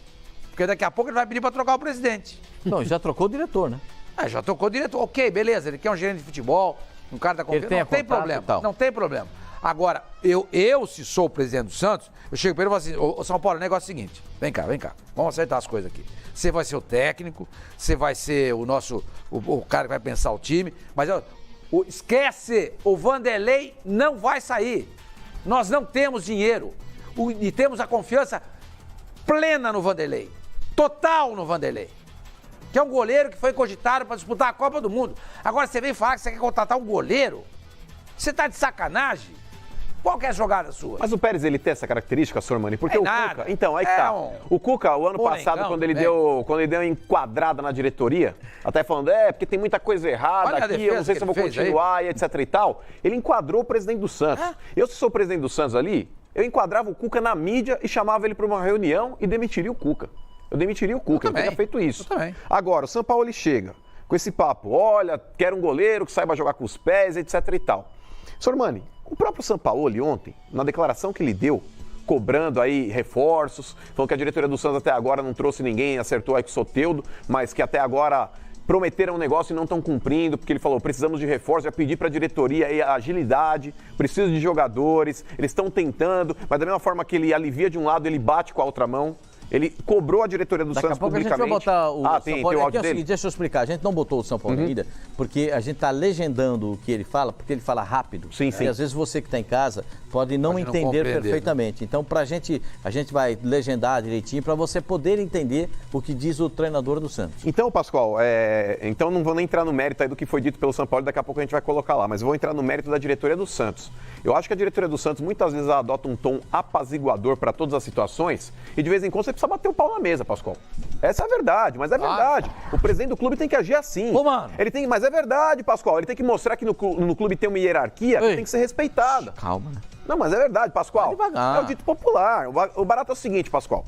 Porque daqui a pouco ele vai pedir para trocar o presidente. Não, já trocou o diretor, né? Já trocou o diretor. Ok, beleza, ele quer um gerente de futebol, um cara da confiança. Não tem problema, não tem problema. Agora, eu se sou o presidente do Santos, eu chego para ele e falo assim, ô São Paulo, o negócio é o seguinte, vem cá, vamos acertar as coisas aqui. Você vai ser o técnico, você vai ser o cara que vai pensar o time, mas esquece, o Vanderlei não vai sair. Nós não temos dinheiro e temos a confiança plena no Vanderlei, total no Vanderlei, que é um goleiro que foi cogitado para disputar a Copa do Mundo. Agora você vem falar que você quer contratar um goleiro? Você tá de sacanagem? Qual que é a jogada sua? Mas o Pérez, ele tem essa característica, Sormani? Porque o nada. Cuca... Então, aí que tá. O Cuca, o ano passado, quando ele deu uma enquadrada na diretoria, até falando, porque tem muita coisa errada aqui, eu não sei se eu vou continuar, e etc e tal, ele enquadrou o presidente do Santos. Eu, se sou o presidente do Santos ali, eu enquadrava o Cuca na mídia e chamava ele para uma reunião e demitiria o Cuca. Eu demitiria o Cuca, eu teria feito isso. Agora, o São Paulo, ele chega com esse papo, olha, quero um goleiro que saiba jogar com os pés, etc e tal. Sormani, o próprio Sampaoli ontem, na declaração que ele deu, cobrando aí reforços, falando que a diretoria do Santos até agora não trouxe ninguém, acertou aí com o Soteldo, mas que até agora prometeram um negócio e não estão cumprindo, porque ele falou, precisamos de reforço, já pedi para a diretoria aí a agilidade, preciso de jogadores, eles estão tentando, mas da mesma forma que ele alivia de um lado, ele bate com a outra mão. Ele cobrou a diretoria do Santos publicamente. Daqui a pouco a gente vai botar o tem São Paulo. o áudio dele? Deixa eu explicar. A gente não botou o São Paulo ainda, porque a gente está legendando o que ele fala, porque ele fala rápido. Sim. E às vezes você que está em casa pode não entender perfeitamente. Né? Então, a gente vai legendar direitinho para você poder entender o que diz o treinador do Santos. Então, Pascoal, então não vou nem entrar no mérito aí do que foi dito pelo São Paulo, daqui a pouco a gente vai colocar lá, mas eu vou entrar no mérito da diretoria do Santos. Eu acho que a diretoria do Santos muitas vezes adota um tom apaziguador para todas as situações e de vez em quando você precisa bater o pau na mesa, Pascoal. Essa é a verdade, mas é verdade. O presidente do clube tem que agir assim. Mano. Mas é verdade, Pascoal. Ele tem que mostrar que no clube tem uma hierarquia que tem que ser respeitada. Calma, né? Não, mas é verdade, Pascoal. Vai devagar. É o dito popular. O barato é o seguinte, Pascoal.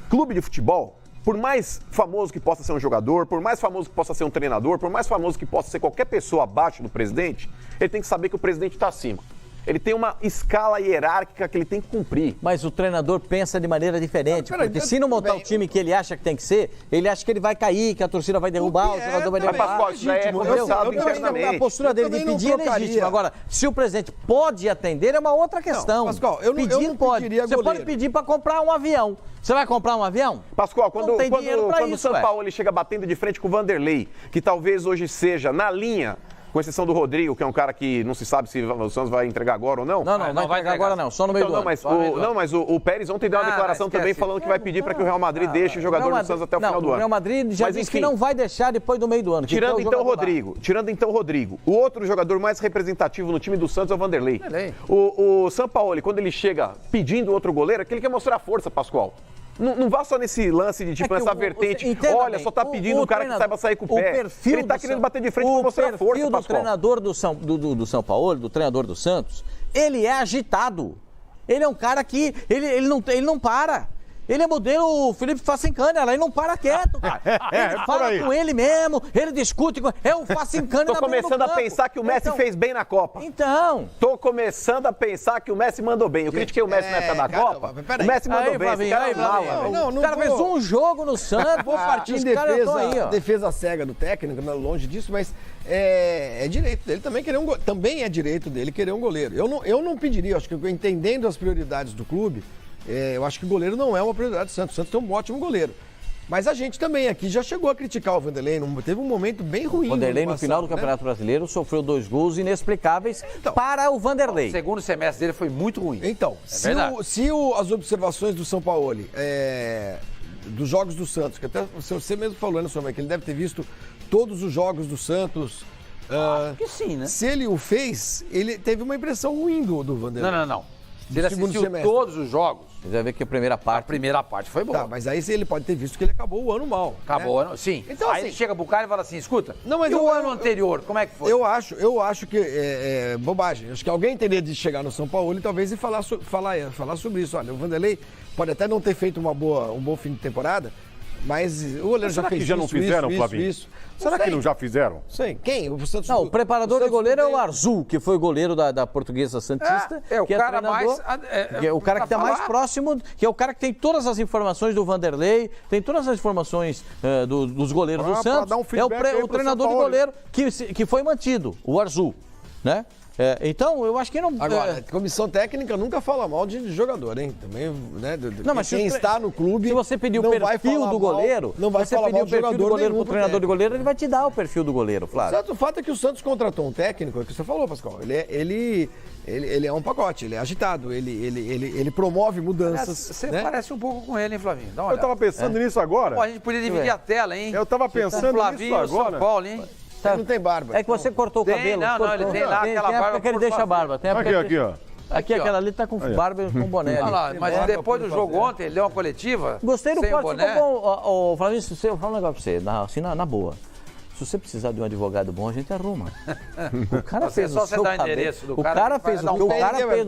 Clube de futebol por mais famoso que possa ser um jogador, por mais famoso que possa ser um treinador, por mais famoso que possa ser qualquer pessoa abaixo do presidente, ele tem que saber que o presidente está acima. Ele tem uma escala hierárquica que ele tem que cumprir. Mas o treinador pensa de maneira diferente, porque se não montar o time que ele acha que tem que ser, ele acha que ele vai cair, que a torcida vai derrubar, o jogador vai derrubar. Pascoal, isso é conversado internamente. A postura dele de pedir é legítima. Agora, se o presidente pode atender, é uma outra questão. Pascoal, eu não pode. pediria Você goleiro. pode pedir para comprar um avião. Você vai comprar um avião? Pascoal, quando o isso, São Paulo ele chega batendo de frente com o Vanderlei, que talvez hoje seja na linha, com exceção do Rodrigo, que é um cara que não se sabe se o Santos vai entregar agora ou não. Não vai entregar agora não, só no meio do ano. Mas o Pérez ontem deu uma declaração também falando que vai pedir para que o Real Madrid deixe o jogador do Santos até o final do ano. O Real Madrid já disse que não vai deixar depois do meio do ano. Tirando então o Rodrigo. O outro jogador mais representativo no time do Santos é o Vanderlei. O Sampaoli, quando ele chega pedindo outro goleiro, é que ele quer mostrar força, Pascoal. Não vá só nesse lance de tipo, nessa vertente. Olha, só tá pedindo um cara que saiba sair com o pé. Ele tá querendo bater de frente pra mostrar força, Pascoal. O perfil do treinador do São Paulo, do treinador do Santos, ele é agitado. Ele é um cara que ele não para. Ele é modelo Felipe Facincânia, ele não para quieto, cara. Ele fala com ele mesmo, ele discute com... É o Facincânia Tô começando a pensar que o Messi fez bem na Copa. Então... Tô começando a pensar que o Messi mandou bem. Eu critiquei o Messi na época da Copa. O Messi mandou bem, esse cara é mala. O cara fez um jogo no Santos. Vou partir em defesa cega do técnico, longe disso, mas é direito dele também querer também é direito dele querer um goleiro. Eu não pediria, acho que entendendo as prioridades do clube, eu acho que o goleiro não é uma prioridade do Santos. O Santos tem um ótimo goleiro. Mas a gente também aqui já chegou a criticar o Vanderlei. Teve um momento bem ruim. O Vanderlei, no final do Campeonato Brasileiro, sofreu 2 gols inexplicáveis para o Vanderlei. O segundo semestre dele foi muito ruim. Então, as observações do São Paulo, dos jogos do Santos, que até você mesmo falou, né, Sombra, que ele deve ter visto todos os jogos do Santos. Acho que sim, né? Se ele o fez, ele teve uma impressão ruim do Vanderlei. Não. Se ele assistiu todos os jogos, você vai ver que a primeira parte foi boa. Tá, mas aí ele pode ter visto que ele acabou o ano mal. Acabou o ano, sim. Então, aí assim, ele chega pro cara e fala assim, escuta, mas e o ano anterior, como é que foi? Eu acho que é bobagem. Acho que alguém teria de chegar no São Paulo e talvez falar sobre isso. Olha, o Vanderlei pode até não ter feito um bom fim de temporada, mas o goleiro já fez já não fizeram, Flavinho? Será que não já fizeram? Sim. Quem? O preparador de goleiro é o Arzul, que foi goleiro da Portuguesa Santista. O que cara o cara que está mais próximo, que é o cara que tem todas as informações do Vanderlei, tem todas as informações dos goleiros do Santos. É o treinador de goleiro que foi mantido, o Arzul, né? Então, eu acho que não... Agora, a comissão técnica nunca fala mal de jogador, hein? Também, né? Não, mas quem está no clube... Se você pedir o perfil do goleiro, não vai falar mal do jogador nenhum pro treinador de goleiro, ele vai te dar o perfil do goleiro, Flávio. O fato é que o Santos contratou um técnico, é o que você falou, Pascoal. Ele é um pacote, ele é agitado, ele promove mudanças. Você parece um pouco com ele, hein, Flavinho? Dá uma Eu olhada. tava pensando nisso agora. Pô, a gente podia dividir a tela, hein? Eu tava pensando nisso agora. São Paulo, hein? Ele não tem barba. É que você cortou o cabelo. Não, ele tem lá aquela barba. Que ele deixa a barba. Aqui, ó. Aqui, aquela ali tá com barba e com boné ali. Olha lá, mas depois do jogo ontem, ele deu uma coletiva. Gostei do sem corte, boné. ficou bom. Flavinho, eu falo um negócio pra você, assim, na boa. Se você precisar de um advogado bom, a gente arruma. O cara fez o seu cabelo. O cara fez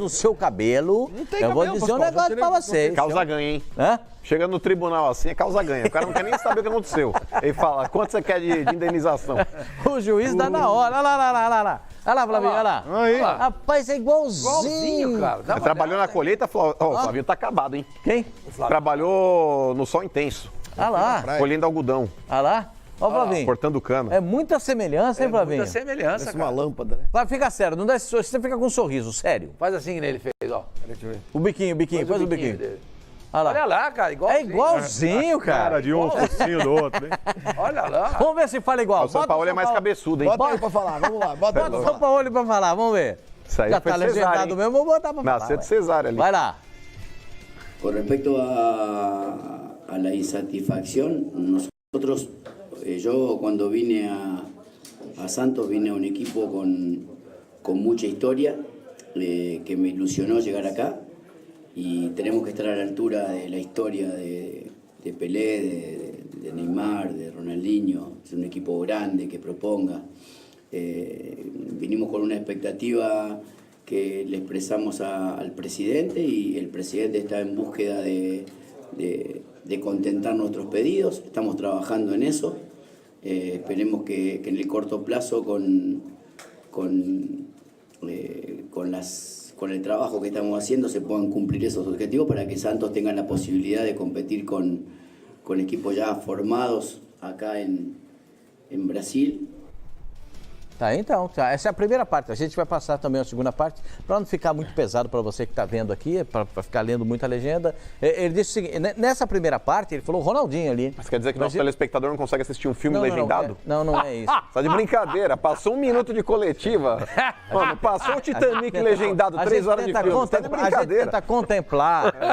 o seu cabelo. Eu vou dizer um negócio pra vocês. Causa ganha, hein? Hã? Chega no tribunal assim, é causa ganha. O cara não quer nem saber o que aconteceu. Ele fala, quanto você quer de indenização? O juiz dá na hora. Olha lá. Olha lá, Flavinho, olha lá. Aí. Rapaz, é igualzinho, cara. Você trabalhou na colheita, falou, o Flavinho tá acabado, hein? Quem? Trabalhou no sol intenso, Olha lá. colhendo algodão, Olha lá. Ó, Flavinho. cortando cana. É muita semelhança, hein, Flavinho? Muita semelhança, Parece cara. uma lâmpada, né? Vai, fica sério, não dá esse sorriso, você fica com um sorriso, sério. Faz assim que ele fez, ó. Deixa eu ver. O biquinho, faz o biquinho. dele. Olha lá. Olha lá, cara, igual. É igualzinho, cara. Cara de um, focinho do outro, hein? Olha lá. Vamos ver se fala igual. O São Paulo é mais cabeçudo, hein? Bota aí pra falar, vamos lá. Bota Bota o São Paulo pra falar, vamos ver. Isso aí Já foi tá cesárea, legendado hein? mesmo, vou botar pra falar. Nasceu de vai. cesárea ali. Vai lá. Con respecto a la insatisfacción, nosotros, yo cuando vine a Santos vine a un equipo con mucha historia, que me ilusionó llegar acá y tenemos que estar a la altura de la historia de Pelé, de Neymar, de Ronaldinho. Es un equipo grande que proponga. Vinimos con una expectativa que le expresamos al presidente y el presidente está en búsqueda de de contentar nuestros pedidos. Estamos trabajando en eso. Esperemos que en el corto plazo con el trabajo que estamos haciendo se puedan cumplir esos objetivos para que Santos tenga la posibilidad de competir con equipos ya formados acá en Brasil. Tá, então, tá. Essa é a primeira parte. A gente vai passar também a segunda parte, para não ficar muito pesado para você que está vendo aqui, para ficar lendo muita legenda. Ele disse o seguinte, nessa primeira parte, ele falou o Ronaldinho ali. Mas quer dizer que o nosso telespectador não consegue assistir um filme legendado? Não é isso. Tá de brincadeira. Passou 1 minuto de coletiva. Mano, passou o Titanic legendado, 3 horas de filme. Tá de brincadeira.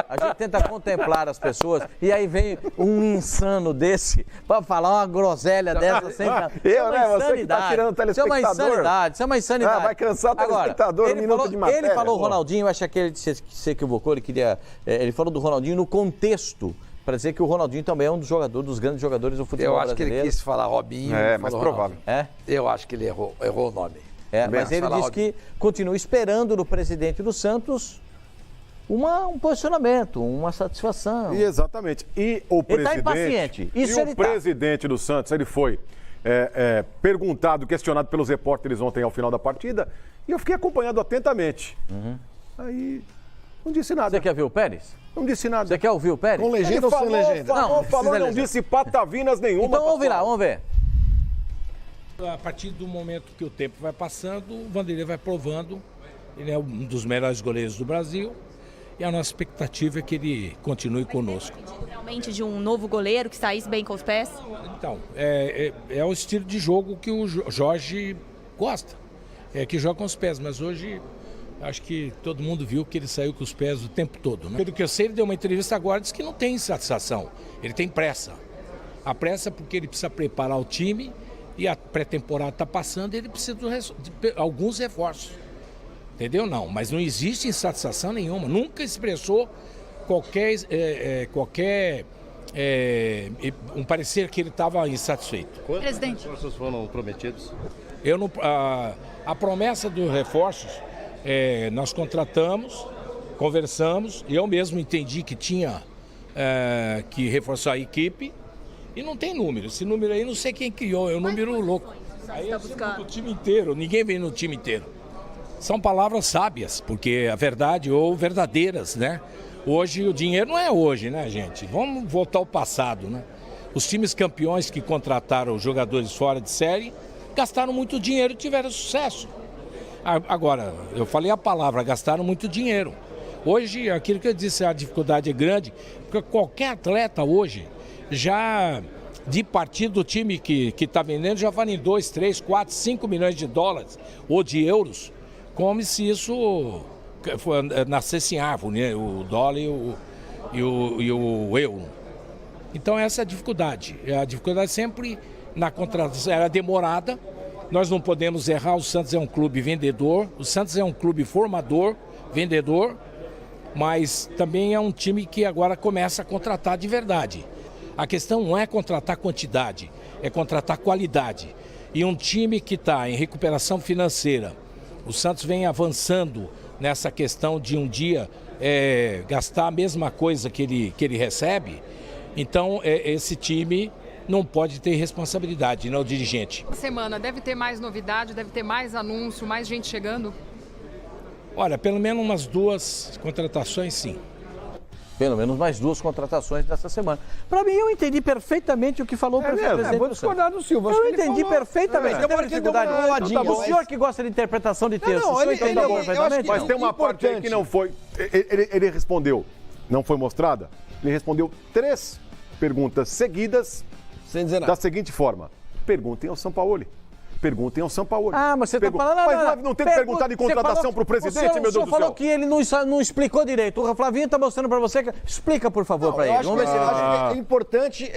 A gente tenta contemplar as pessoas, e aí vem um insano desse para falar uma groselha dessa sempre. Você que tá tirando o telespectador. Isso é uma insanidade. Vai cansar o telespectador, de matéria. Ele falou o Ronaldinho, eu acho que ele se equivocou, ele falou do Ronaldinho no contexto, para dizer que o Ronaldinho também é um dos grandes jogadores do futebol brasileiro. Eu acho que ele quis falar Robinho. Mais provável. Eu acho que ele errou o nome. Mas ele disse que continua esperando do presidente do Santos um posicionamento, uma satisfação. Exatamente. E o presidente... Ele está impaciente. Presidente do Santos, ele foi... perguntado, questionado pelos repórteres ontem ao final da partida, e eu fiquei acompanhando atentamente. Aí não disse nada. Você quer ver o Pérez? Não disse nada. Você quer ouvir o Pérez? Com legenda ou sem legenda? Não disse patavinas nenhuma. Então vamos ver. A partir do momento que o tempo vai passando, o Vanderlei vai provando. Ele é um dos melhores goleiros do Brasil. E a nossa expectativa é que ele continue conosco. Realmente de um novo goleiro que saísse bem com os pés? Então, é o estilo de jogo que o Jorge gosta. Que joga com os pés, mas hoje acho que todo mundo viu que ele saiu com os pés o tempo todo. Né? Pelo que eu sei, ele deu uma entrevista agora e disse que não tem insatisfação. Ele tem pressa. A pressa é porque ele precisa preparar o time e a pré-temporada está passando e ele precisa de alguns reforços. Entendeu? Não, mas não existe insatisfação nenhuma. Nunca expressou qualquer um parecer que ele estava insatisfeito. Presidente. Quantos reforços foram prometidos? A promessa dos reforços, nós contratamos, conversamos, eu mesmo entendi que tinha que reforçar a equipe e não tem número. Esse número aí não sei quem criou, é um número louco. Aí é o time inteiro, ninguém vem no time inteiro. São palavras sábias, porque a verdade ou verdadeiras, né? Hoje o dinheiro não é hoje, né, gente? Vamos voltar ao passado, né? Os times campeões que contrataram jogadores fora de série gastaram muito dinheiro e tiveram sucesso. Agora, eu falei a palavra, gastaram muito dinheiro. Hoje, aquilo que eu disse, a dificuldade é grande, porque qualquer atleta hoje, já de partir do time que está vendendo, já vale em 2, 3, 4, 5 milhões de dólares ou de euros, como se isso nascesse em árvore, né? O dólar e o euro. Então essa é a dificuldade. A dificuldade sempre na contratação era demorada. Nós não podemos errar. O Santos é um clube vendedor, o Santos é um clube formador, vendedor, mas também é um time que agora começa a contratar de verdade. A questão não é contratar quantidade, é contratar qualidade. E um time que está em recuperação financeira, o Santos vem avançando nessa questão de um dia gastar a mesma coisa que ele recebe. Então, esse time não pode ter responsabilidade, não o dirigente. Semana deve ter mais novidade, deve ter mais anúncio, mais gente chegando? Olha, pelo menos umas 2 contratações, sim. Pelo menos mais 2 contratações dessa semana. Para mim, eu entendi perfeitamente o que falou o presidente. Vou discordar do Silva. Eu entendi perfeitamente. O senhor que gosta de interpretação de texto, o senhor entendeu perfeitamente? Mas tem uma parte aí que não foi... Ele respondeu, não foi mostrada, ele respondeu 3 perguntas seguidas sem dizer nada. Da seguinte forma. Perguntem ao Sampaoli. Perguntem ao Sampaoli. Mas você está falando... Mas não tem que perguntar de contratação para o presidente, meu Deus do céu. O senhor falou que ele não explicou direito. O Flavinho está mostrando para você. Explica, por favor, para ele. Vamos ver se ele acha que é importante...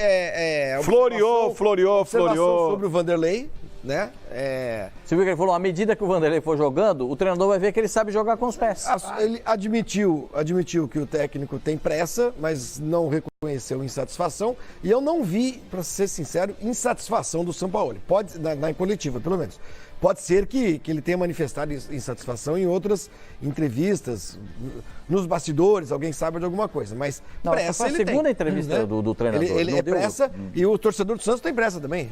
Floreou. Sobre o Vanderlei, né? Você viu que ele falou, à medida que o Vanderlei for jogando, o treinador vai ver que ele sabe jogar com os pés. Ele admitiu que o técnico tem pressa, mas não reconheceu reconheceu insatisfação e eu não vi, para ser sincero, insatisfação do Sampaoli. Pode, na coletiva, pelo menos. Pode ser que ele tenha manifestado insatisfação em outras entrevistas, nos bastidores, alguém sabe de alguma coisa, mas não, pressa ele tem. A segunda entrevista do treinador. Ele é pressa e o torcedor do Santos tem pressa também.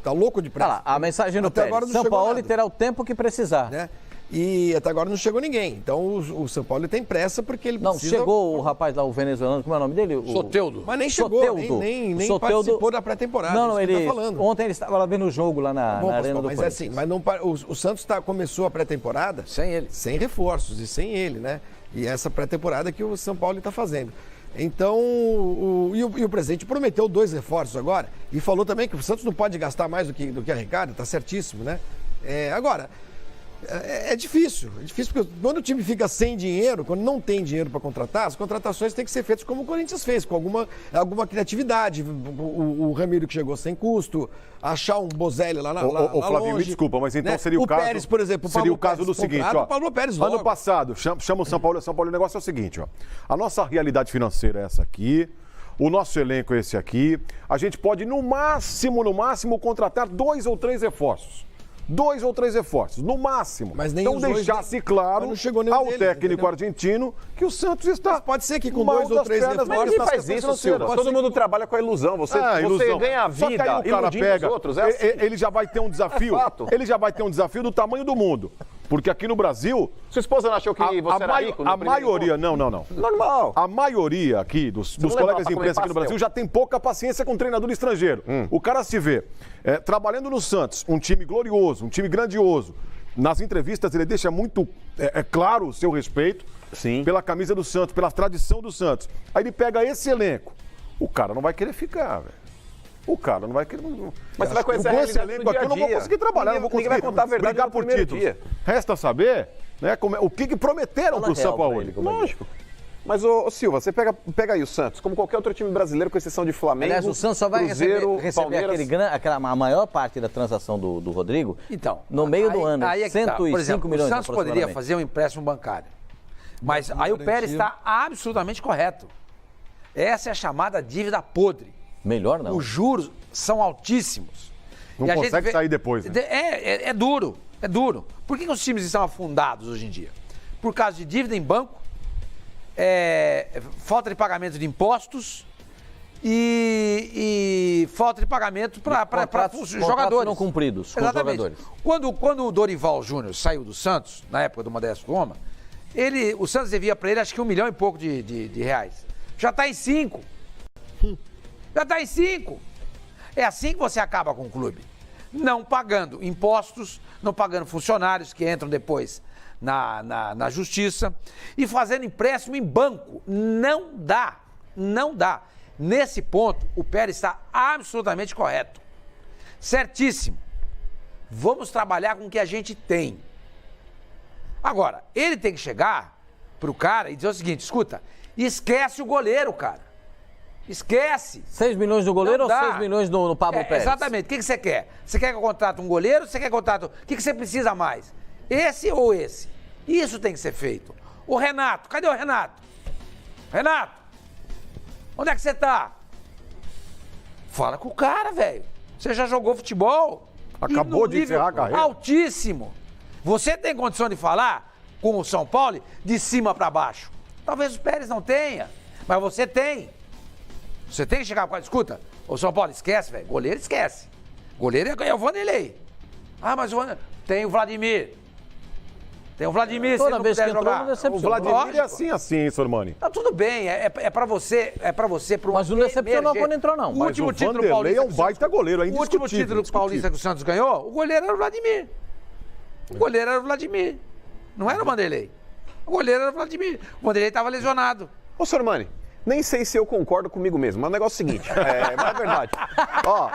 Tá louco de pressa. Olha lá, a mensagem no Até Pérez. São Paulo terá o tempo que precisar. Né? E até agora não chegou ninguém. Então o São Paulo tem pressa porque ele precisa... Não, chegou o rapaz lá, o venezuelano, como é o nome dele? Soteudo. Mas nem chegou, nem participou da pré-temporada. Não, ele tá falando. Ontem ele estava lá vendo o jogo lá na Arena do Corinthians. Assim, mas não, o Santos começou a pré-temporada sem ele. Sem reforços e sem ele, né? E essa pré-temporada que o São Paulo está fazendo. Então, o presidente prometeu 2 reforços agora e falou também que o Santos não pode gastar mais do que arrecada, tá certíssimo, né? Agora... É difícil porque quando o time fica sem dinheiro, quando não tem dinheiro para contratar, as contratações têm que ser feitas como o Corinthians fez, com alguma criatividade. O Ramiro que chegou sem custo, achar um Bozelli lá Flávio, longe, me desculpa, mas então né? seria o caso... O Pérez, por exemplo, seria o caso do seguinte, ó. Paulo Pérez logo. Ano passado, chama o São Paulo, o negócio é o seguinte, ó. A nossa realidade financeira é essa aqui, o nosso elenco é esse aqui, a gente pode no máximo contratar 2 ou 3 reforços. 2 ou 3 reforços, no máximo. Mas nem então deixasse claro ao técnico argentino que o Santos está... Mas pode ser que com 2 ou 3 reforços... Mas ninguém faz isso, Silva. Todo mundo trabalha com a ilusão. Você ganha a vida, só que aí o cara pega, outros. Ele já vai ter um desafio. Ele já vai ter um desafio do tamanho do mundo. Porque aqui no Brasil... Sua esposa não achou que você era rico? A maioria... Não. Normal. A maioria aqui dos colegas de imprensa aqui no Brasil já tem pouca paciência com treinador estrangeiro. O cara se vê trabalhando no Santos, um time glorioso, um time grandioso. Nas entrevistas ele deixa muito claro o seu respeito pela camisa do Santos, pela tradição do Santos. Aí ele pega esse elenco. O cara não vai querer ficar, velho. O cara não vai querer... Mas você vai conhecer a realidade do dia a dia. Eu não vou conseguir trabalhar, não vou conseguir vai contar a verdade brigar por títulos. Resta saber o que prometeram para o São Paulo. Lógico. Mas, Silva, você pega aí o Santos, como qualquer outro time brasileiro, com exceção de Flamengo, aliás, o Santos só vai Cruzeiro, receber a maior parte da transação do Rodrigo no meio do ano. Aí 105 Por exemplo, milhões. O Santos poderia fazer um empréstimo bancário. Mas aí o Pérez está absolutamente correto. Essa é a chamada dívida podre. Melhor não. Os juros são altíssimos. Não consegue sair depois, né? É duro. Por que os times estão afundados hoje em dia? Por causa de dívida em banco, falta de pagamento de impostos e falta de pagamento para jogadores não cumpridos com exatamente. Jogadores. Quando o Dorival Júnior saiu do Santos, na época do Modesto Loma, o Santos devia para ele acho que 1 milhão e pouco de reais. Já está em 5. Já está em 5. É assim que você acaba com o clube. Não pagando impostos, não pagando funcionários que entram depois na justiça e fazendo empréstimo em banco. Não dá. Nesse ponto, o Pérez está absolutamente correto. Certíssimo. Vamos trabalhar com o que a gente tem. Agora, ele tem que chegar pro cara e dizer o seguinte, escuta, esquece o goleiro, cara. Esquece. 6 milhões no goleiro ou 6 milhões no Pablo Pérez? Exatamente. O que você quer? Você quer que eu contrate um goleiro? Você quer contratar... O que você precisa mais? Esse ou esse? Isso tem que ser feito. O Renato, cadê o Renato? Renato, onde é que você tá? Fala com o cara, velho. Você já jogou futebol? Acabou de encerrar a carreira. Altíssimo. Você tem condição de falar com o São Paulo de cima para baixo? Talvez o Pérez não tenha, mas você tem. Você tem que chegar para escuta, o São Paulo esquece, velho. Goleiro esquece. Goleiro é o Vanderlei. Ah, mas tem o Vladimir. Tem o Vladimir, toda vez que entrou, o Vladimir é assim, Sormani. Tá tudo bem, é para você, mas não decepcionou quando entrou, não. O último título paulista é um baita goleiro, ainda. O último título paulista que o Santos ganhou, o goleiro era o Vladimir. Não era o Vanderlei. O goleiro era o Vladimir. O Vanderlei estava lesionado. Ô, Sormani, nem sei se eu concordo comigo mesmo, mas o negócio é o seguinte, mas é verdade. Ó,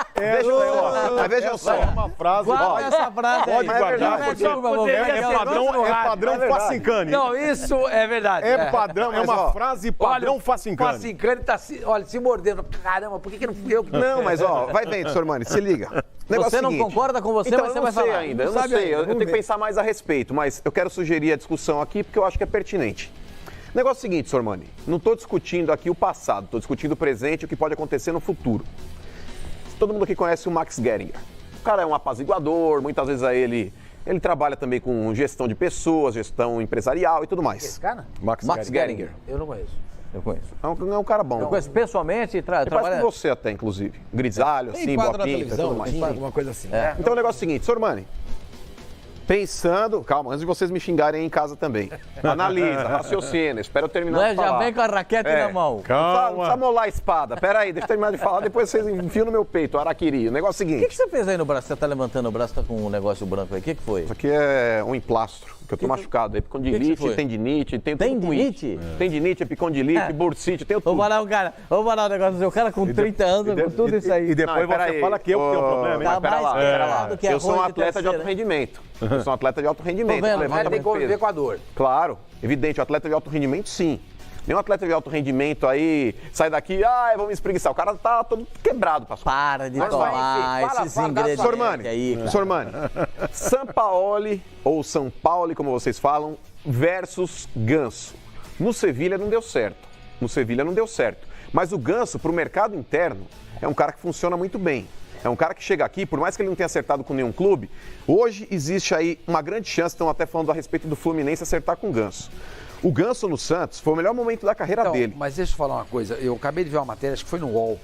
veja só. É uma frase. Guarda essa frase aí. Pode guardar, porque é padrão Facincani. Não, isso é verdade. É padrão, é uma frase padrão Facincani. Facincani tá se mordendo. Caramba, por que não fui eu? Não, mas vai vendo, Sormani, se liga. Você não concorda com você, então, mas você vai falar. Ainda, eu não sei, eu tenho que pensar mais a respeito, mas eu quero sugerir a discussão aqui porque eu acho que é pertinente. O negócio é o seguinte, Sormani, não estou discutindo aqui o passado, estou discutindo o presente e o que pode acontecer no futuro. Todo mundo aqui conhece o Max Geringer. O cara é um apaziguador, muitas vezes ele trabalha também com gestão de pessoas, gestão empresarial e tudo mais. Esse cara? Max Geringer. Eu não conheço. Eu conheço. É um cara bom. Eu conheço pessoalmente e trabalha... Parece com você até, inclusive. Grisalho, assim, boa pinta, tudo mais. Alguma coisa assim. Então o negócio é o seguinte, Sormani, pensando... Calma, antes de vocês me xingarem em casa também. Analisa, raciocina, espera eu terminar de falar. Já vem com a raquete na mão. Não precisa molar a espada. Pera aí, deixa eu terminar de falar, depois vocês enfiam no meu peito, araquiri. O negócio é o O seguinte... que você fez aí no braço? Você tá levantando o braço, tá com um negócio branco aí. O que foi? Isso aqui é um emplastro, que eu tô machucado. Epicondilite, tendinite, tem tudo com Tendinite? it. Tendinite, epicondilite, bursite, tem tudo. Vamos parar o negócio do seu cara com 30 anos, com tudo isso aí. E depois você fala que eu tenho um problema, hein? Tá Pera lá, mais pera lá. pesado que Eu sou um arroz de atleta de alto terceira. rendimento. Eu sou um atleta de alto rendimento. Tô vendo, levanta Mas tem muito que conviver peso. com a dor. Claro, evidente, o atleta de alto rendimento, sim. Nenhum atleta de alto rendimento aí sai daqui, vou me espreguiçar. O cara tá todo quebrado, pastor. Para de Mas tomar vai, enfim, esses fala, ingredientes Sormani, aí. cara. Sormani, Sampaoli, ou São Paulo, como vocês falam, versus Ganso. No Sevilha não deu certo. Mas o Ganso, pro mercado interno, é um cara que funciona muito bem. É um cara que chega aqui, por mais que ele não tenha acertado com nenhum clube, hoje existe aí uma grande chance, estão até falando a respeito do Fluminense acertar com o Ganso. O Ganso no Santos foi o melhor momento da carreira dele. Mas deixa eu falar uma coisa. Eu acabei de ver uma matéria, acho que foi no UOL.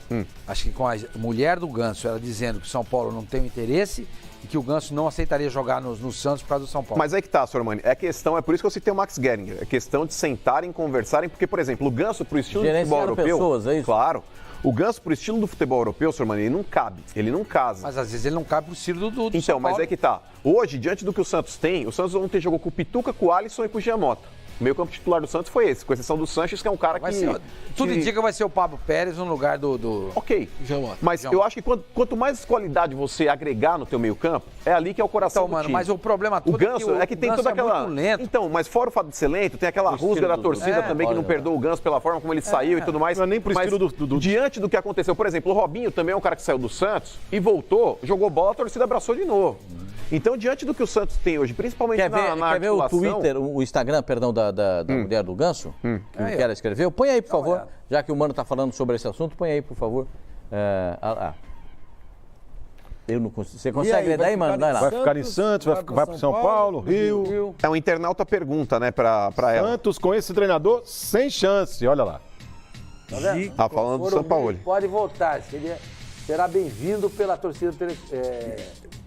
Acho que com a mulher do Ganso, ela dizendo que o São Paulo não tem interesse e que o Ganso não aceitaria jogar no Santos por causa do São Paulo. Mas aí que tá, Sormani. É por isso que eu citei o Max Geringer. É questão de sentarem, conversarem, porque, por exemplo, o Ganso pro estilo do futebol Gerenciaram europeu... pessoas, é isso? Claro. O Ganso pro estilo do futebol europeu, Sormani, ele não cabe, ele não casa. Mas às vezes ele não cabe pro estilo do Então, São mas Paulo. é que tá. Hoje, diante do que o Santos tem, o Santos ontem jogou com o Pituca, com o Alisson e com o Giamota. O meio campo titular do Santos foi esse, com exceção do Sanches, que é um cara Vai que... ser, tudo indica que vai ser o Pablo Pérez no lugar do... Ok, Giamota. mas eu acho que quanto mais qualidade você agregar no teu meio campo, é ali que é o coração Então, do mano, time. mas o problema todo O Ganso é que tem Ganso toda aquela... muito lento. Então, mas fora o fato de ser lento, tem aquela rusga da torcida também, que não perdoa o Ganso pela forma como ele saiu e tudo mais. Não é nem pro Mas estilo do... diante do que aconteceu, por exemplo, o Robinho também é um cara que saiu do Santos e voltou, jogou bola, a torcida abraçou de novo. Então, diante do que o Santos tem hoje, principalmente Quer na ver o articulação... Twitter, o Instagram, perdão, da mulher do Ganso? Que o cara escreveu? Põe aí, por favor. Já que o Mano tá falando sobre esse assunto, põe aí, por favor. Eu não consigo. Você consegue ler daí, Mano? Vai lá. Vai ficar em Santos, vai pro São Paulo, Rio. É um internauta pergunta, né, pra ela. Santos com esse treinador, sem chance, olha lá. Tá vendo? Ah, falando do São Paulo. Pode voltar, será bem-vindo pela torcida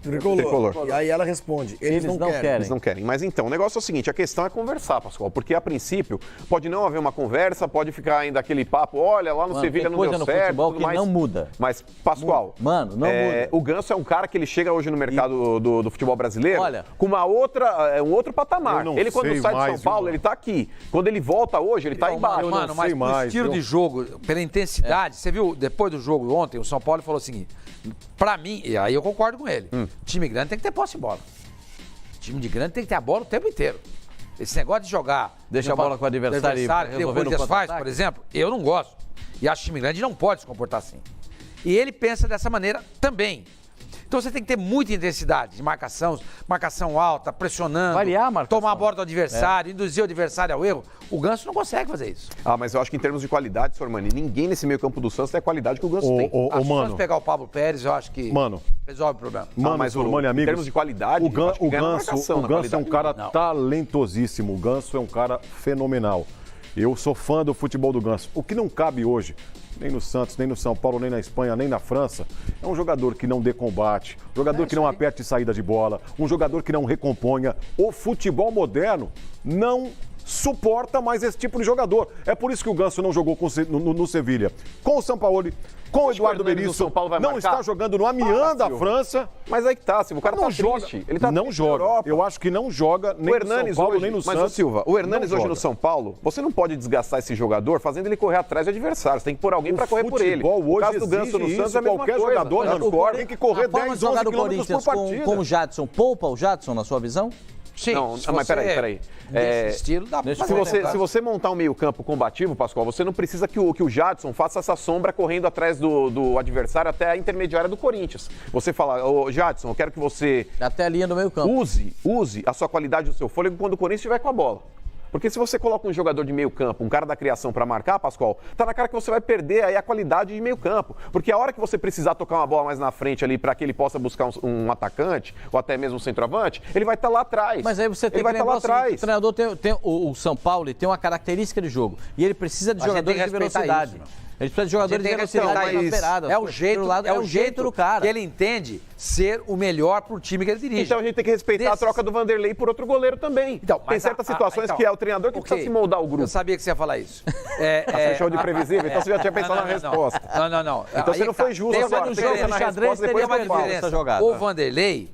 Tricolor. E aí ela responde, eles não querem. Eles não querem. Mas então, o negócio é o seguinte, a questão é conversar, Pascoal, porque a princípio pode não haver uma conversa, pode ficar ainda aquele papo, olha, lá no Sevilha não deu no certo, futebol tudo que mais. não muda. Mas, Pascoal, Mano, não muda. O Ganso é um cara que ele chega hoje no mercado do futebol brasileiro Olha, com um outro patamar. Eu não Ele quando sei sai de mais, São Paulo, viu, ele tá aqui. Quando ele volta hoje, ele tá embaixo. Mano, mas sei pelo mais, estilo viu? de jogo, pela intensidade, você viu, depois do jogo ontem, o São Paulo falou o seguinte, pra mim, e aí eu concordo com ele, time grande tem que ter posse de bola. Time de grande tem que ter a bola o tempo inteiro. Esse negócio de jogar... Deixa a bola com o adversário e que o resolver no Corinthians faz, contra-ataque. por exemplo, eu não gosto. E acho que o time grande não pode se comportar assim. E ele pensa dessa maneira também. Então você tem que ter muita intensidade de marcação alta, pressionando, Variar a marcação. tomar a bola do adversário, induzir o adversário ao erro. O Ganso não consegue fazer isso. Ah, mas eu acho que em termos de qualidade, Sormani, ninguém nesse meio campo do Santos tem a qualidade que o Ganso tem. Se Mano, nós pegar o Pablo Pérez, eu acho que Mano. resolve o problema. Mano, mas Sormani, em amigos, termos de qualidade, o eu acho que ganha na marcação, o na Ganso é um cara Não. talentosíssimo. O Ganso é um cara fenomenal. Eu sou fã do futebol do Ganso. O que não cabe hoje, nem no Santos, nem no São Paulo, nem na Espanha, nem na França, é um jogador que não dê combate, jogador que não aperte saída de bola, um jogador que não recomponha. O futebol moderno não suporta mais esse tipo de jogador. É por isso que o Ganso não jogou no Sevilha. Com o Sampaoli, com o Eduardo Hernandes do Berizzo, São Paulo vai não marcar? está jogando no Amiens da Silva. França. Mas aí que tá, Silvio, o cara Não tá joga. triste. Ele tá não triste na joga. Europa. Eu acho que não joga nem O no Hernanes São Paulo, hoje, nem no mas Santos. ô Silva, o Hernanes Não hoje no joga. São Paulo, você não pode desgastar esse jogador fazendo ele correr atrás de adversários. Tem que pôr alguém O pra correr por ele. futebol O hoje caso do Ganso no exige Santos isso, é a mesma qualquer coisa. jogador, Eu mano, discordo. tem que correr a forma 10, de jogar 11 do quilômetros por Corinthians partida. com o Jadson, poupa o Jadson, na sua visão? Sim, Não, se mas você- peraí. Nesse estilo dá pra fazer. Se você montar um meio-campo combativo, Pascoal, você não precisa que o Jadson faça essa sombra correndo atrás do adversário até a intermediária do Corinthians. Você fala, ô Jadson, eu quero que você Até a linha do meio campo. use a sua qualidade, o seu fôlego quando o Corinthians estiver com a bola. Porque se você coloca um jogador de meio campo, um cara da criação para marcar, Pascoal, tá na cara que você vai perder aí a qualidade de meio campo. Porque a hora que você precisar tocar uma bola mais na frente ali para que ele possa buscar um atacante ou até mesmo um centroavante, ele vai estar lá atrás. Mas aí você tem que lembrar o seguinte, o treinador o São Paulo tem uma característica de jogo e ele precisa de jogadores de velocidade. Ele precisa de jogadores de velocidade operadas. É o jeito do cara. Que ele entende ser o melhor pro time que ele dirige. Então a gente tem que respeitar a troca do Vanderlei por outro goleiro também. Então, tem certas situações que é o treinador que precisa se moldar o grupo. Eu sabia que você ia falar isso. Você achou de previsível? Então você já tinha pensado na resposta. Não. Então você não foi justo. No jogo de xadrez teria uma diferença jogada. O Vanderlei,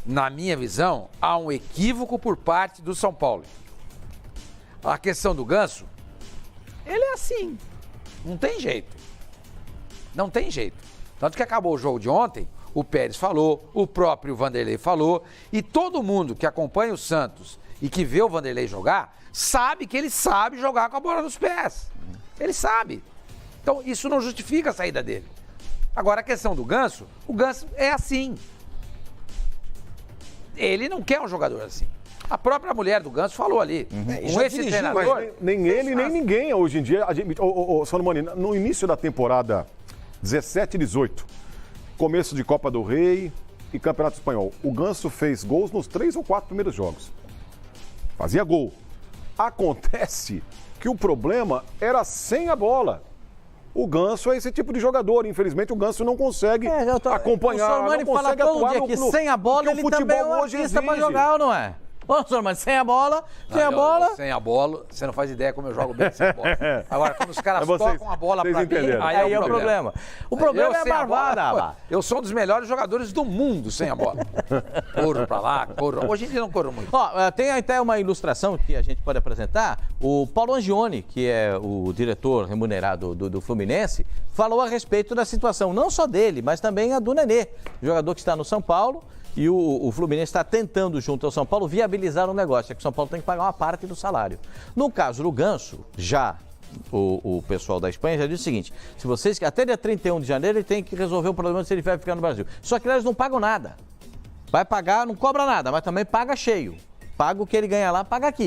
na minha visão, há um equívoco por parte do São Paulo. A questão do Ganso, ele é assim. Não tem jeito. Não tem jeito. Tanto que acabou o jogo de ontem, o Pérez falou, o próprio Vanderlei falou, e todo mundo que acompanha o Santos e que vê o Vanderlei jogar, sabe que ele sabe jogar com a bola nos pés. Ele sabe. Então isso não justifica a saída dele. Agora a questão do Ganso, o Ganso é assim. Ele não quer um jogador assim. A própria mulher do Ganso falou ali. Com esse treinador. Mas nem ele, nem ninguém hoje em dia. Salomone, no início da temporada 17 e 18, começo de Copa do Rei e Campeonato Espanhol, o Ganso fez gols nos 3 ou 4 primeiros jogos. Fazia gol. Acontece que o problema era sem a bola. O Ganso é esse tipo de jogador. Infelizmente, o Ganso não consegue acompanhar. O Salomone fala todo dia que sem a bola ele também é um artista pra jogar, ou não é? Ô, senhor, mas sem a bola, Sem a bola, você não faz ideia como eu jogo bem sem a bola. Agora, quando os caras tocam a bola pra mim, aí é o problema. O problema é a barbada. Eu sou um dos melhores jogadores do mundo sem a bola. Corro pra lá, corro. Hoje em dia não corro muito. Ó, tem até uma ilustração que a gente pode apresentar. O Paulo Angione, que é o diretor remunerado do Fluminense, falou a respeito da situação, não só dele, mas também a do Nenê, jogador que está no São Paulo. E o Fluminense está tentando, junto ao São Paulo, viabilizar um negócio. É que o São Paulo tem que pagar uma parte do salário. No caso do Ganso, já o pessoal da Espanha já disse o seguinte: se vocês, até dia 31 de janeiro, ele tem que resolver o problema se ele vai ficar no Brasil. Só que eles não pagam nada. Vai pagar, não cobra nada, mas também paga cheio. Paga o que ele ganha lá, paga aqui.